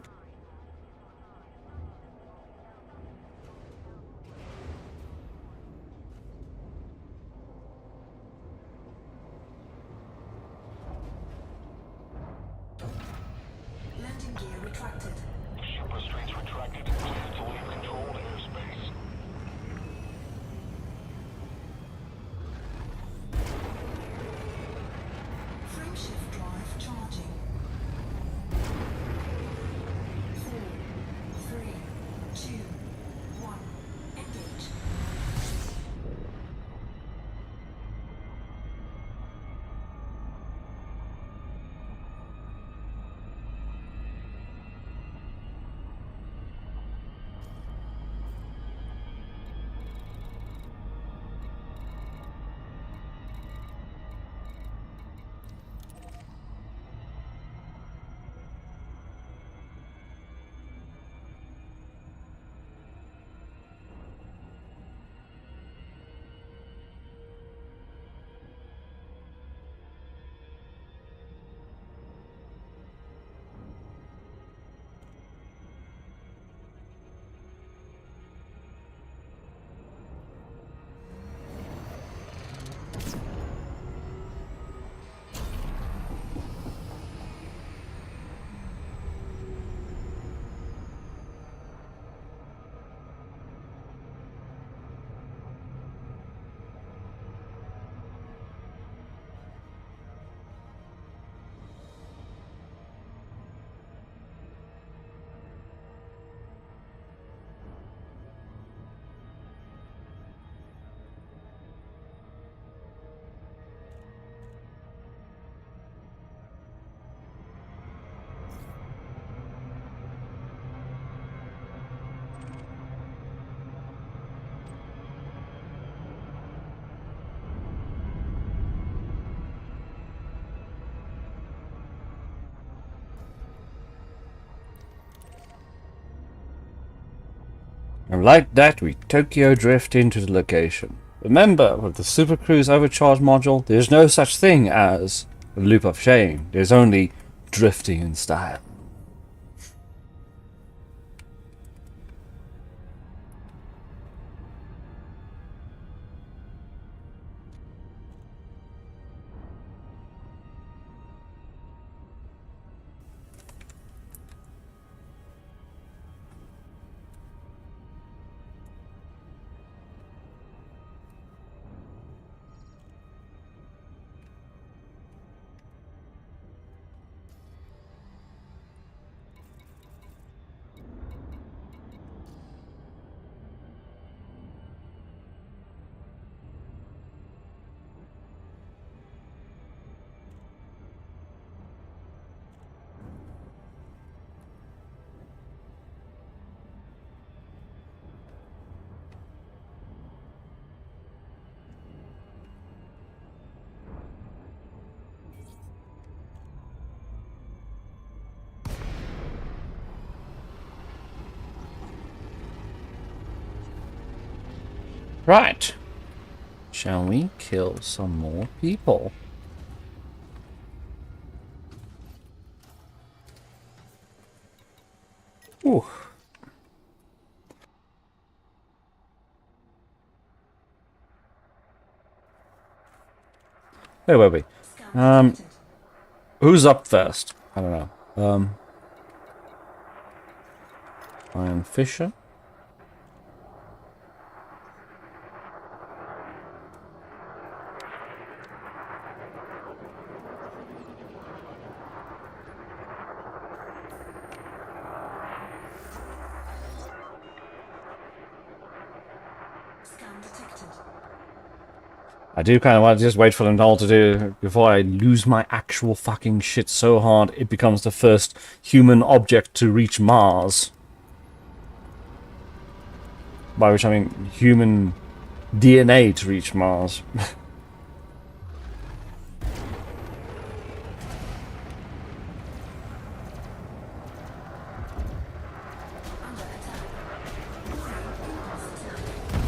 Landing gear retracted. Ship restraints retracted. Clear to leave controlled airspace. Frameshift drive charging. 4, 3, 2, 1. Engage. And like that, we Tokyo drift into the location. Remember, with the Super Cruise Overcharge module, there's no such thing as a loop of shame. There's only drifting in style. Right. Shall we kill some more people? Ooh. Where were we? Scan detected. Who's up first? I don't know. Iron Fisher. Scan detected. I do kind of want to just wait for them all to do before I lose my actual fucking shit so hard it becomes the first human object to reach Mars. By which I mean human DNA to reach Mars.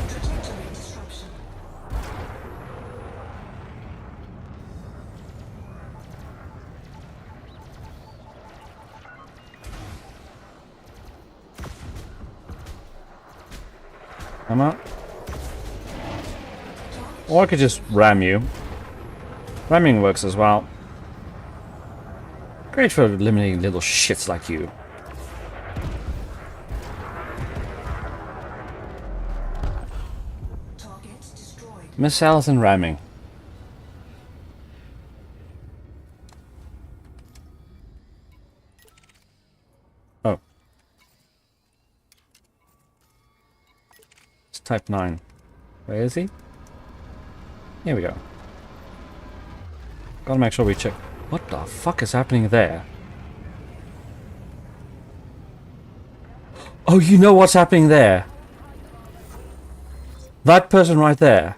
Trajectory disruption. Come on. Or I could just ram you. Ramming works as well. Great for eliminating little shits like you. Target destroyed. Missiles and ramming. Oh. It's type 9. Where is he? Here we go. Gotta make sure we check. What the fuck is happening there? Oh, you know what's happening there? That person right there.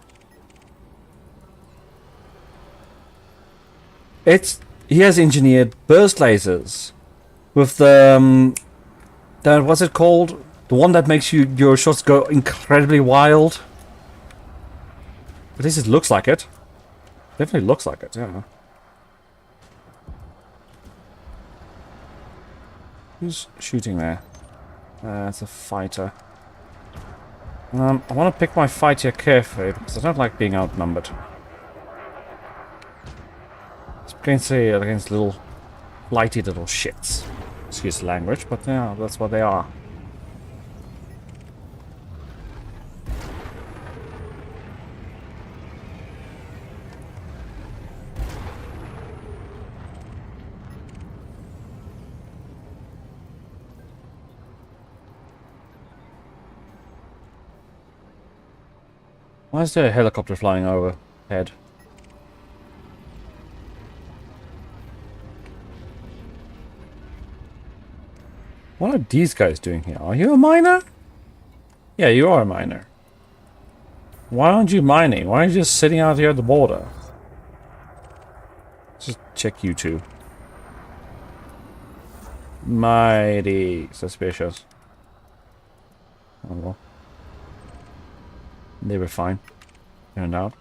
He has engineered burst lasers with the what's it called? The one that makes your shots go incredibly wild. At least it looks like it. Definitely looks like it, yeah. Who's shooting there? It's a fighter. I want to pick my fight here carefully because I don't like being outnumbered. Against little flighty little shits. Excuse the language, but yeah, that's what they are. Why is there a helicopter flying overhead? What are these guys doing here? Are you a miner? Yeah, you are a miner. Why aren't you mining? Why are you just sitting out here at the border? Just check you two. Mighty suspicious. Oh well. They were fine. Turned out.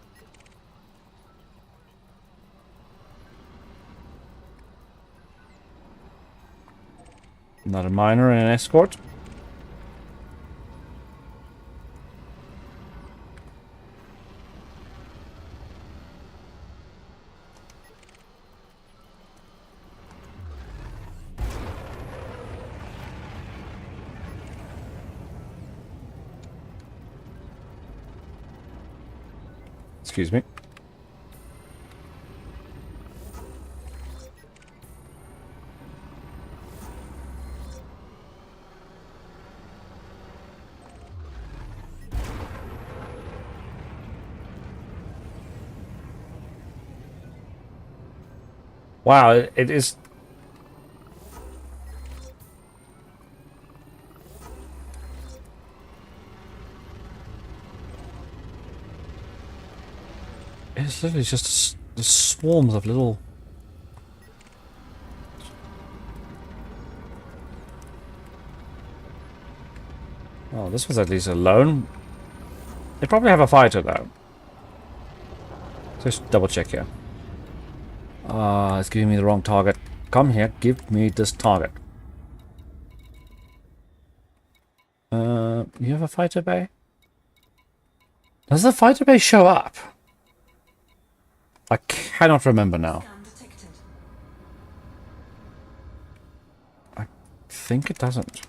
Not a miner and an escort. Excuse me. Wow, it is. It's literally just the swarms of little. Oh, this was at least alone. They probably have a fighter though. Just double check here. It's giving me the wrong target. Come here, give me this target. You have a fighter bay? Does the fighter bay show up? I cannot remember now. Scan detected. I think it doesn't.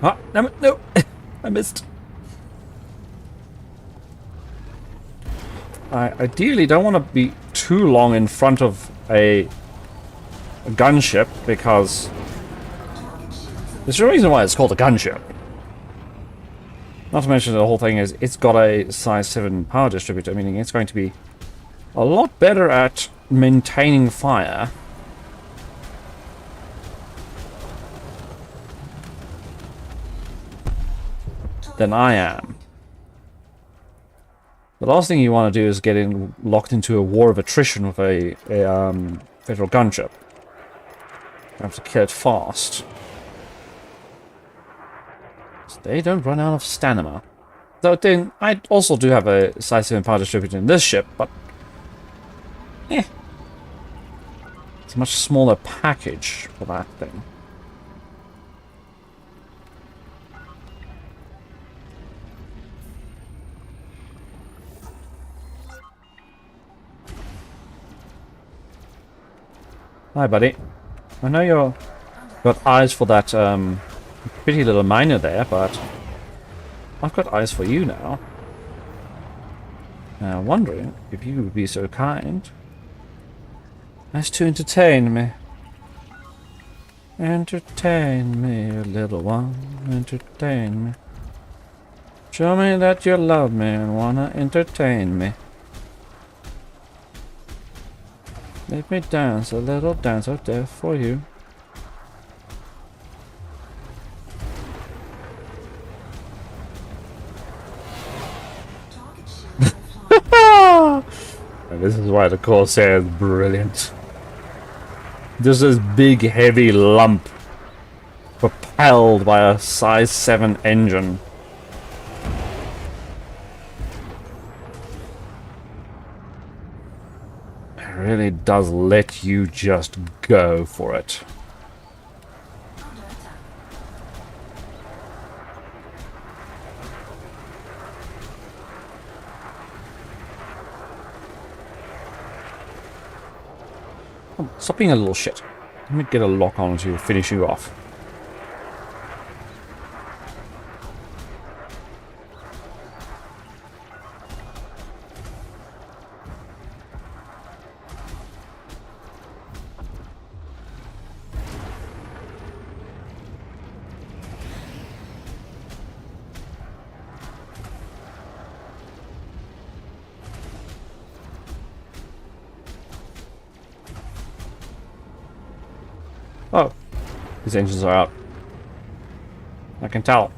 Ah, damn it, no! I missed. I ideally don't want to be too long in front of a gunship because there's a reason why it's called a gunship. Not to mention the whole thing is it's got a size 7 power distributor, meaning it's going to be a lot better at maintaining fire than I am. The last thing you want to do is get locked into a war of attrition with a federal gunship. You have to kill it fast. So they don't run out of stamina. Though then, I also do have a size 7 power distributor in this ship, but it's a much smaller package for that thing. Hi, buddy. I know you've got eyes for that pretty little miner there, but I've got eyes for you now. Now, wondering if you would be so kind as to entertain me. Entertain me, little one. Entertain me. Show me that you love me and wanna entertain me. Let me dance a little dance out there for you. And this is why the Corsair is brilliant. There's this big heavy lump propelled by a size 7 engine. It really does let you just go for it. Oh, stop being a little shit. Let me get a lock on to finish you off. Oh, these engines are out. I can tell.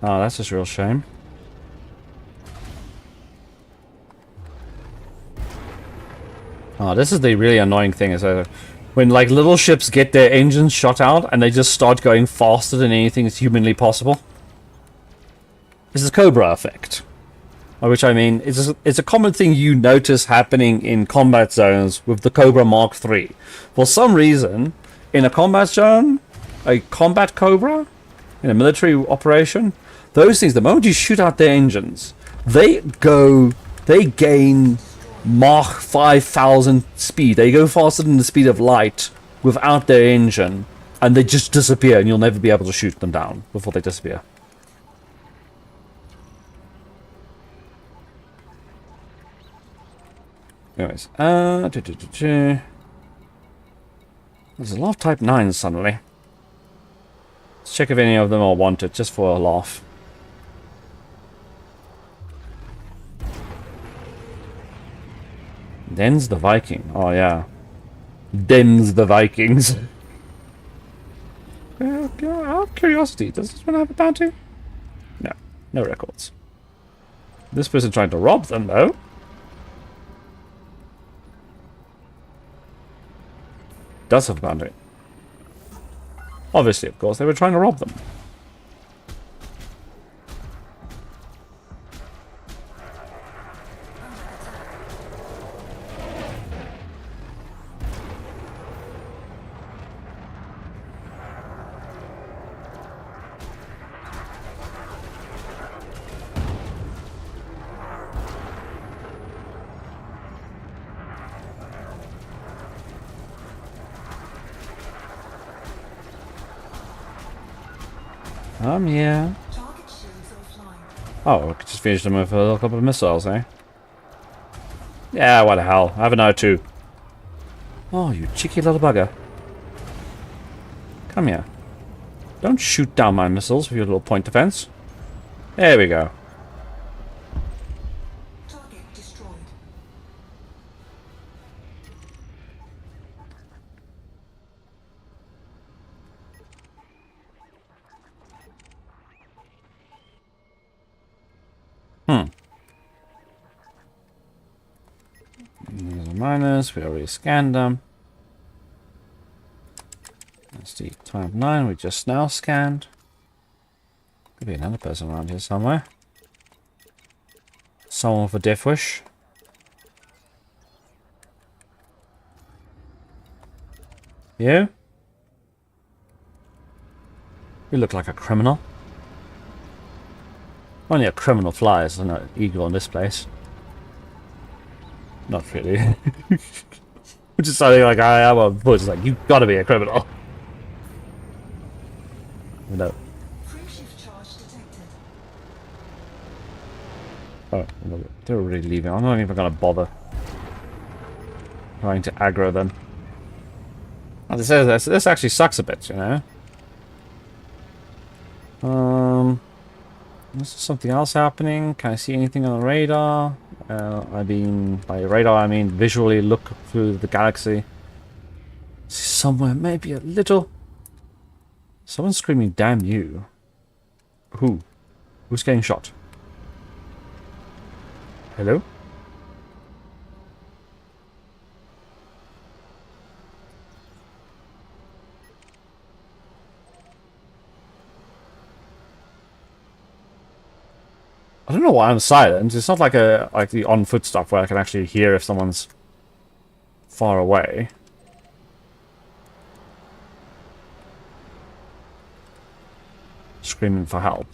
Oh, that's just a real shame. Oh, this is the really annoying thing is that when like little ships get their engines shot out and they just start going faster than anything is humanly possible. This is the Cobra effect. By which I mean, it's a common thing you notice happening in combat zones with the Cobra Mark III. For some reason, in a combat zone, a combat Cobra, in a military operation, those things, the moment you shoot out their engines, they gain Mach 5000 speed. They go faster than the speed of light without their engine, and they just disappear, and you'll never be able to shoot them down before they disappear. Anyways, there's a lot of Type 9s suddenly. Let's check if any of them are wanted, just for a laugh. Them's the Viking. Oh, yeah. Them's the Vikings. Out of curiosity, does this one have a bounty? No. No records. This person tried to rob them, though. Does have a boundary. Obviously, of course, they were trying to rob them. I'm here. Target shields offline. Oh, we could just finish them with a couple of missiles, eh? Yeah, what the hell. I have an R2. Oh, you cheeky little bugger. Come here. Don't shoot down my missiles with your little point defense. There we go. Target destroyed. These are miners. We already scanned them. That's the type 9 we just now scanned. Could be another person around here somewhere. Someone with a death wish. You? You look like a criminal. Only a criminal flies, and an eagle in this place. Not really. Which is something like I am on foot. It's like, you gotta be a criminal. No. Free shift charge detected. Oh, no, they're already leaving. I'm not even gonna bother trying to aggro them. Oh, this actually sucks a bit, you know. Is there something else happening? Can I see anything on the radar? I mean, by radar, I mean visually look through the galaxy. See somewhere, maybe a little. Someone's screaming, "Damn you!" Who? Who's getting shot? Hello? I don't know why I'm silent. It's not like the on foot stuff where I can actually hear if someone's far away. Screaming for help.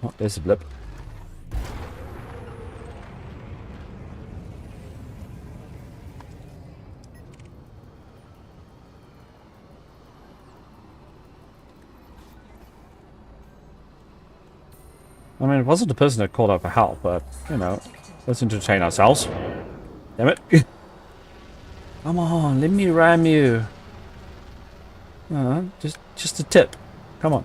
Oh, there's a blip. I mean, it wasn't the person that called out for help, but, you know, let's entertain ourselves. Damn it. Come on, let me ram you. Just a tip. Come on.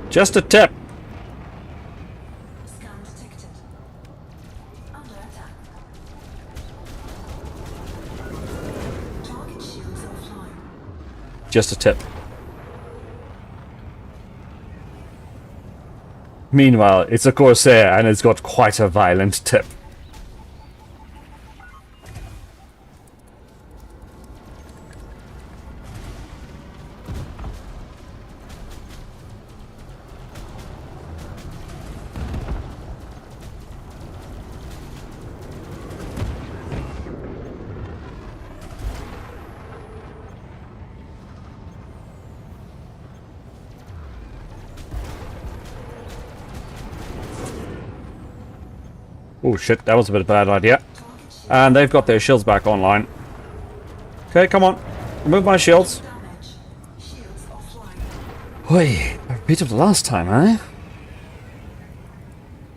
Just a tip. Scan detected. Under attack. Target shields offline. Just a tip. Meanwhile, it's a Corsair and it's got quite a violent tip. Oh shit, that was a bit of a bad idea. And they've got their shields back online. Okay, come on. Remove my shields. Damage. Shields offline. Oi, a repeat of the last time, eh?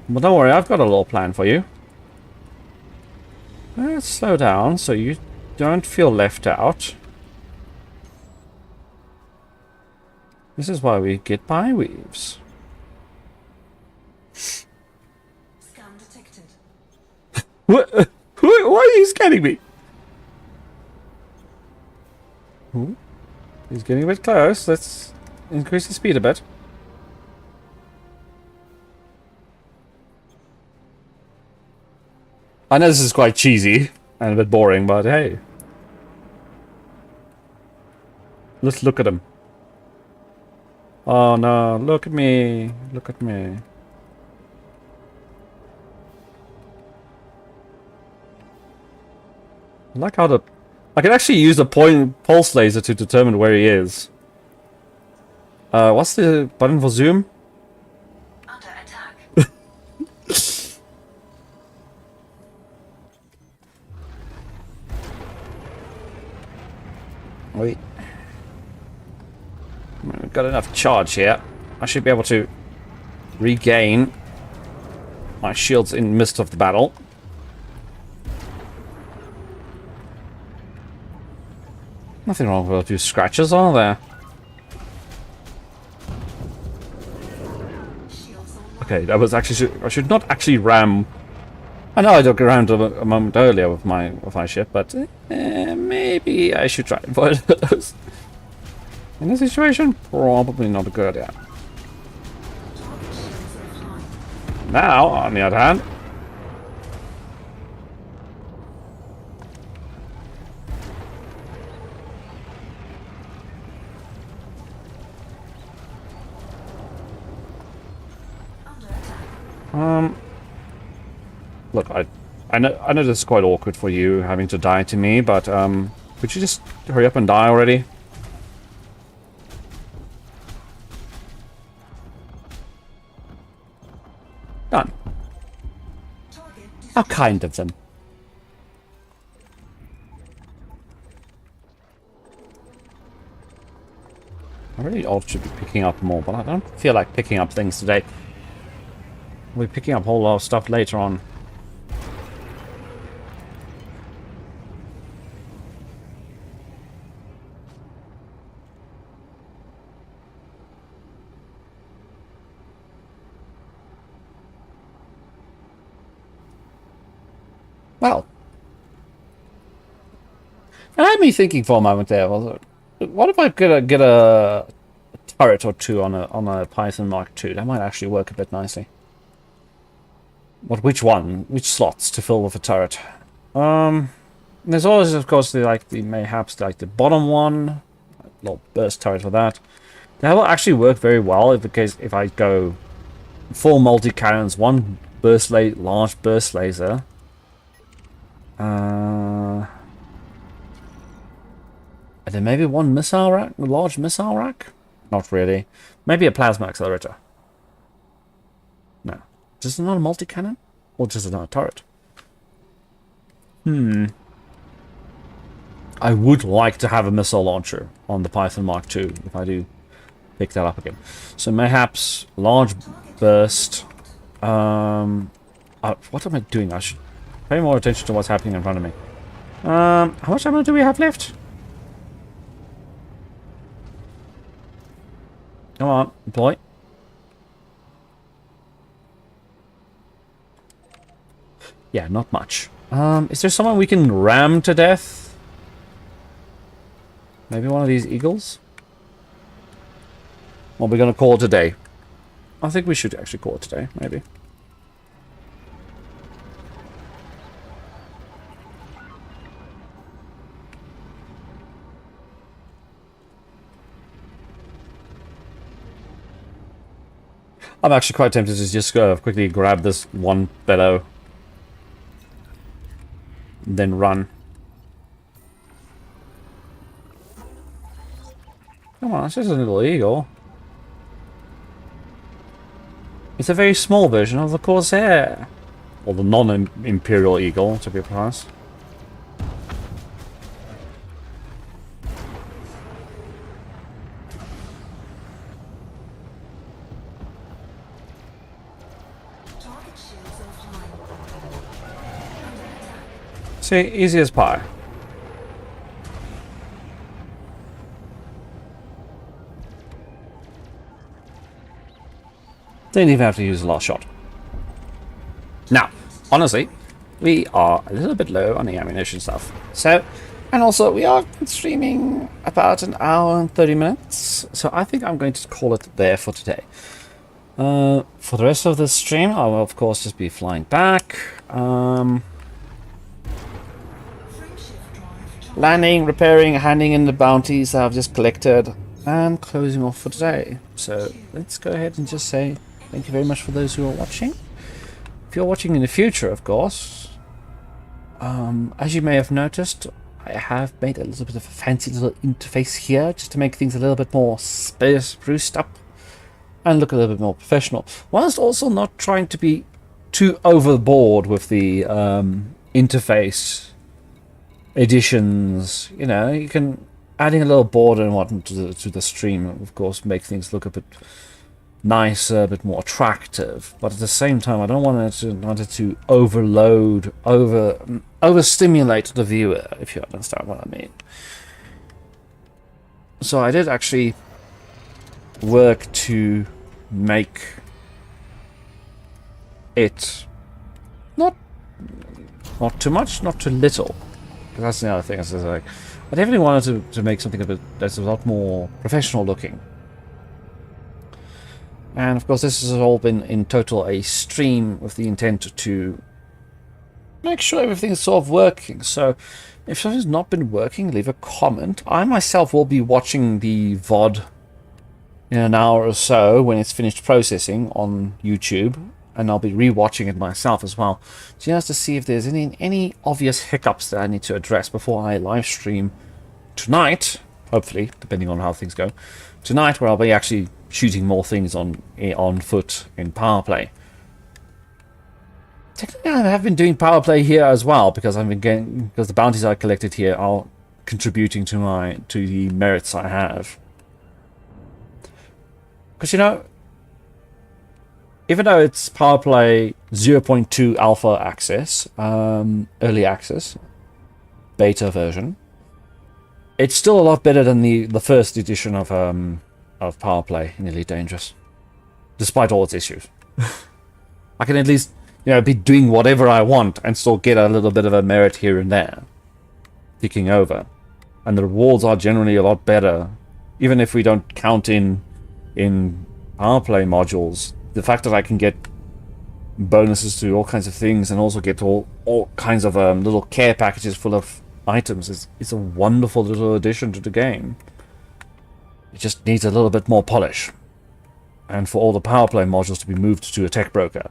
But don't worry, I've got a little plan for you. Let's slow down so you don't feel left out. This is why we get bi-weaves. Scan detected. What? Why are you scanning me? Ooh, he's getting a bit close. Let's increase the speed a bit. I know this is quite cheesy and a bit boring, but hey. Let's look at him. Oh no, look at me. Look at me. I like how I can actually use the pulse laser to determine where he is. What's the button for zoom? Under attack. got enough charge here. I should be able to regain my shields in the midst of the battle. Nothing wrong with a few scratches, are there? Okay, that was actually... I should not actually ram... I know I dug around a moment earlier with my ship, but maybe I should try and avoid those. In this situation, probably not a good idea. Now, on the other hand... Look, I know this is quite awkward for you having to die to me, but could you just hurry up and die already? Done. How kind of them. I really ought to be picking up more, but I don't feel like picking up things today. We'll be picking up a whole lot of stuff later on. Well, and had me thinking for a moment there. What if I could get a turret or two on a Python Mark II? That might actually work a bit nicely. But which one? Which slots to fill with a turret? There's always, of course, mayhaps the bottom one, little burst turret for that. That will actually work very well if I go full multi cannons, one large burst laser. And then maybe one missile rack, a large missile rack? Not really. Maybe a plasma accelerator. No. Just another multi-cannon? Or just another turret? I would like to have a missile launcher on the Python Mark II if I do pick that up again. So mayhaps large burst. What am I doing? I should pay more attention to what's happening in front of me. How much ammo do we have left? Come on, deploy. Yeah, not much. Is there someone we can ram to death? Maybe one of these eagles? Or we're gonna call it a day. I think we should actually call it today, maybe. I'm actually quite tempted to just quickly grab this one bellow. Then run. Come on, it's just a little eagle. It's a very small version of the Corsair. Or the non-Imperial Eagle, to be precise. See, easy as pie. Didn't even have to use the last shot. Now, honestly, we are a little bit low on the ammunition stuff. So, and also we are streaming about an hour and 30 minutes. So I think I'm going to call it there for today. For the rest of the stream, I will of course just be flying back. Landing, repairing, handing in the bounties that I've just collected, and closing off for today. So let's go ahead and just say thank you very much for those who are watching. If you're watching in the future, of course, as you may have noticed, I have made a little bit of a fancy little interface here just to make things a little bit more spruced up and look a little bit more professional, whilst also not trying to be too overboard with the interface additions. You know, you can adding a little border and whatnot to the stream, of course, make things look a bit nicer, a bit more attractive. But at the same time, I don't want it to overstimulate the viewer, if you understand what I mean. So I did actually work to make it not too much, not too little. That's the other thing. Is like, I definitely wanted to make something that's a lot more professional looking. And of course, this has all been in total a stream with the intent to make sure everything's sort of working. So if something's not been working, leave a comment. I myself will be watching the VOD in an hour or so when it's finished processing on YouTube, and I'll be rewatching it myself as well, just to see if there's any obvious hiccups that I need to address before I live stream tonight, hopefully, depending on how things go. Tonight, where I'll be actually shooting more things on foot in power play. Technically, I have been doing power play here as well, because because the bounties I collected here are contributing to the merits I have. Because, you know, even though it's power play 0.2 alpha access, early access, beta version, it's still a lot better than the first edition of power play in Elite Dangerous, despite all its issues. I can at least, you know, be doing whatever I want and still get a little bit of a merit here and there, ticking over, and the rewards are generally a lot better, even if we don't count in power play modules. The fact that I can get bonuses to all kinds of things and also get all kinds of little care packages full of items is a wonderful little addition to the game. It just needs a little bit more polish. And for all the power play modules to be moved to a tech broker.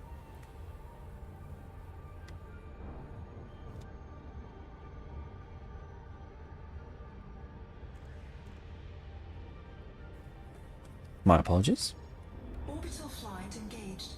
My apologies. Orbital flight engaged.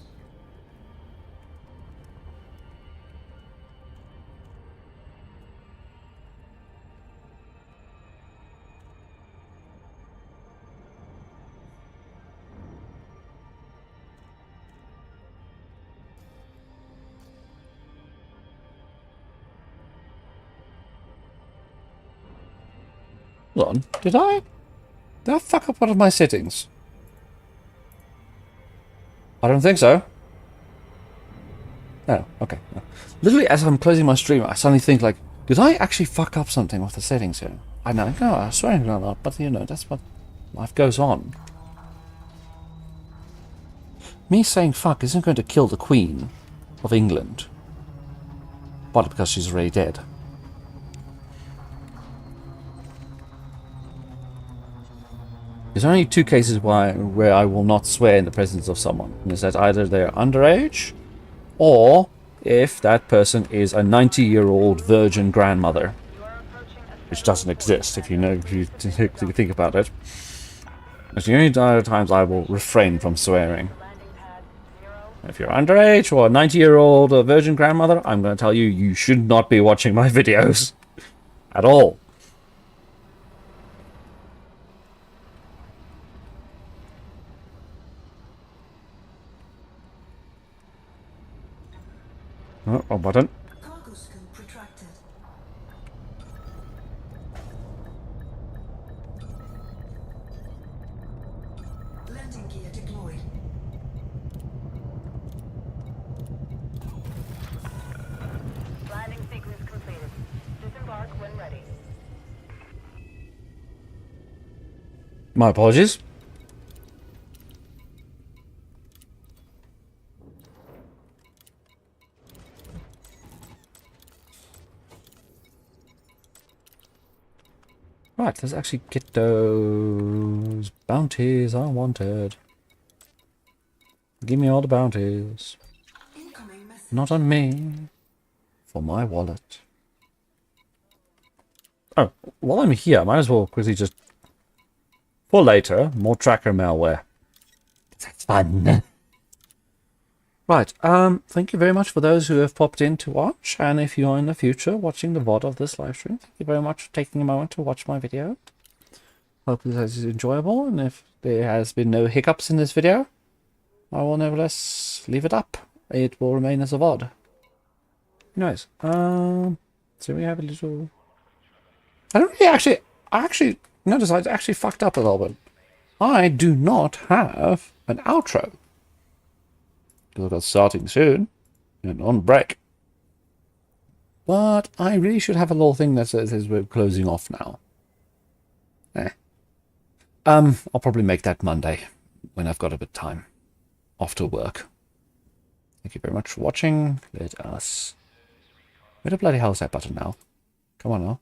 Hold on, did I fuck up one of my settings? I don't think so. Oh, okay. Literally, as I'm closing my stream, I suddenly think, like, did I actually fuck up something with the settings here? I know, no, I swear not, but you know, that's what life goes on. Me saying fuck isn't going to kill the Queen of England. Partly because she's already dead. There's only two cases where I will not swear in the presence of someone. And it's that either they're underage, or if that person is a 90-year-old virgin grandmother. Which doesn't exist, if you think about it. That's the only other times I will refrain from swearing. If you're underage or a 90-year-old virgin grandmother, I'm going to tell you, you should not be watching my videos. At all. Oh, wrong button. Cargo scoop retracted. Landing gear deployed. Landing sequence completed. Disembark when ready. My apologies. Right, let's actually get those bounties I wanted. Give me all the bounties. Incoming message. Not on me. For my wallet. Oh, while I'm here, I might as well quickly just... For later, more tracker malware. That's fun. Right, thank you very much for those who have popped in to watch, and if you are in the future watching the VOD of this live stream, thank you very much for taking a moment to watch my video. Hope this is enjoyable, and if there has been no hiccups in this video, I will nevertheless leave it up. It will remain as a VOD. Anyways, so we have a little... I don't really I actually noticed I actually fucked up a little bit. I do not have an outro. Because that's starting soon, and on break. But I really should have a little thing that says we're closing off now. I'll probably make that Monday, when I've got a bit of time. After work. Thank you very much for watching. Let us... Where the bloody hell is that button now? Come on now.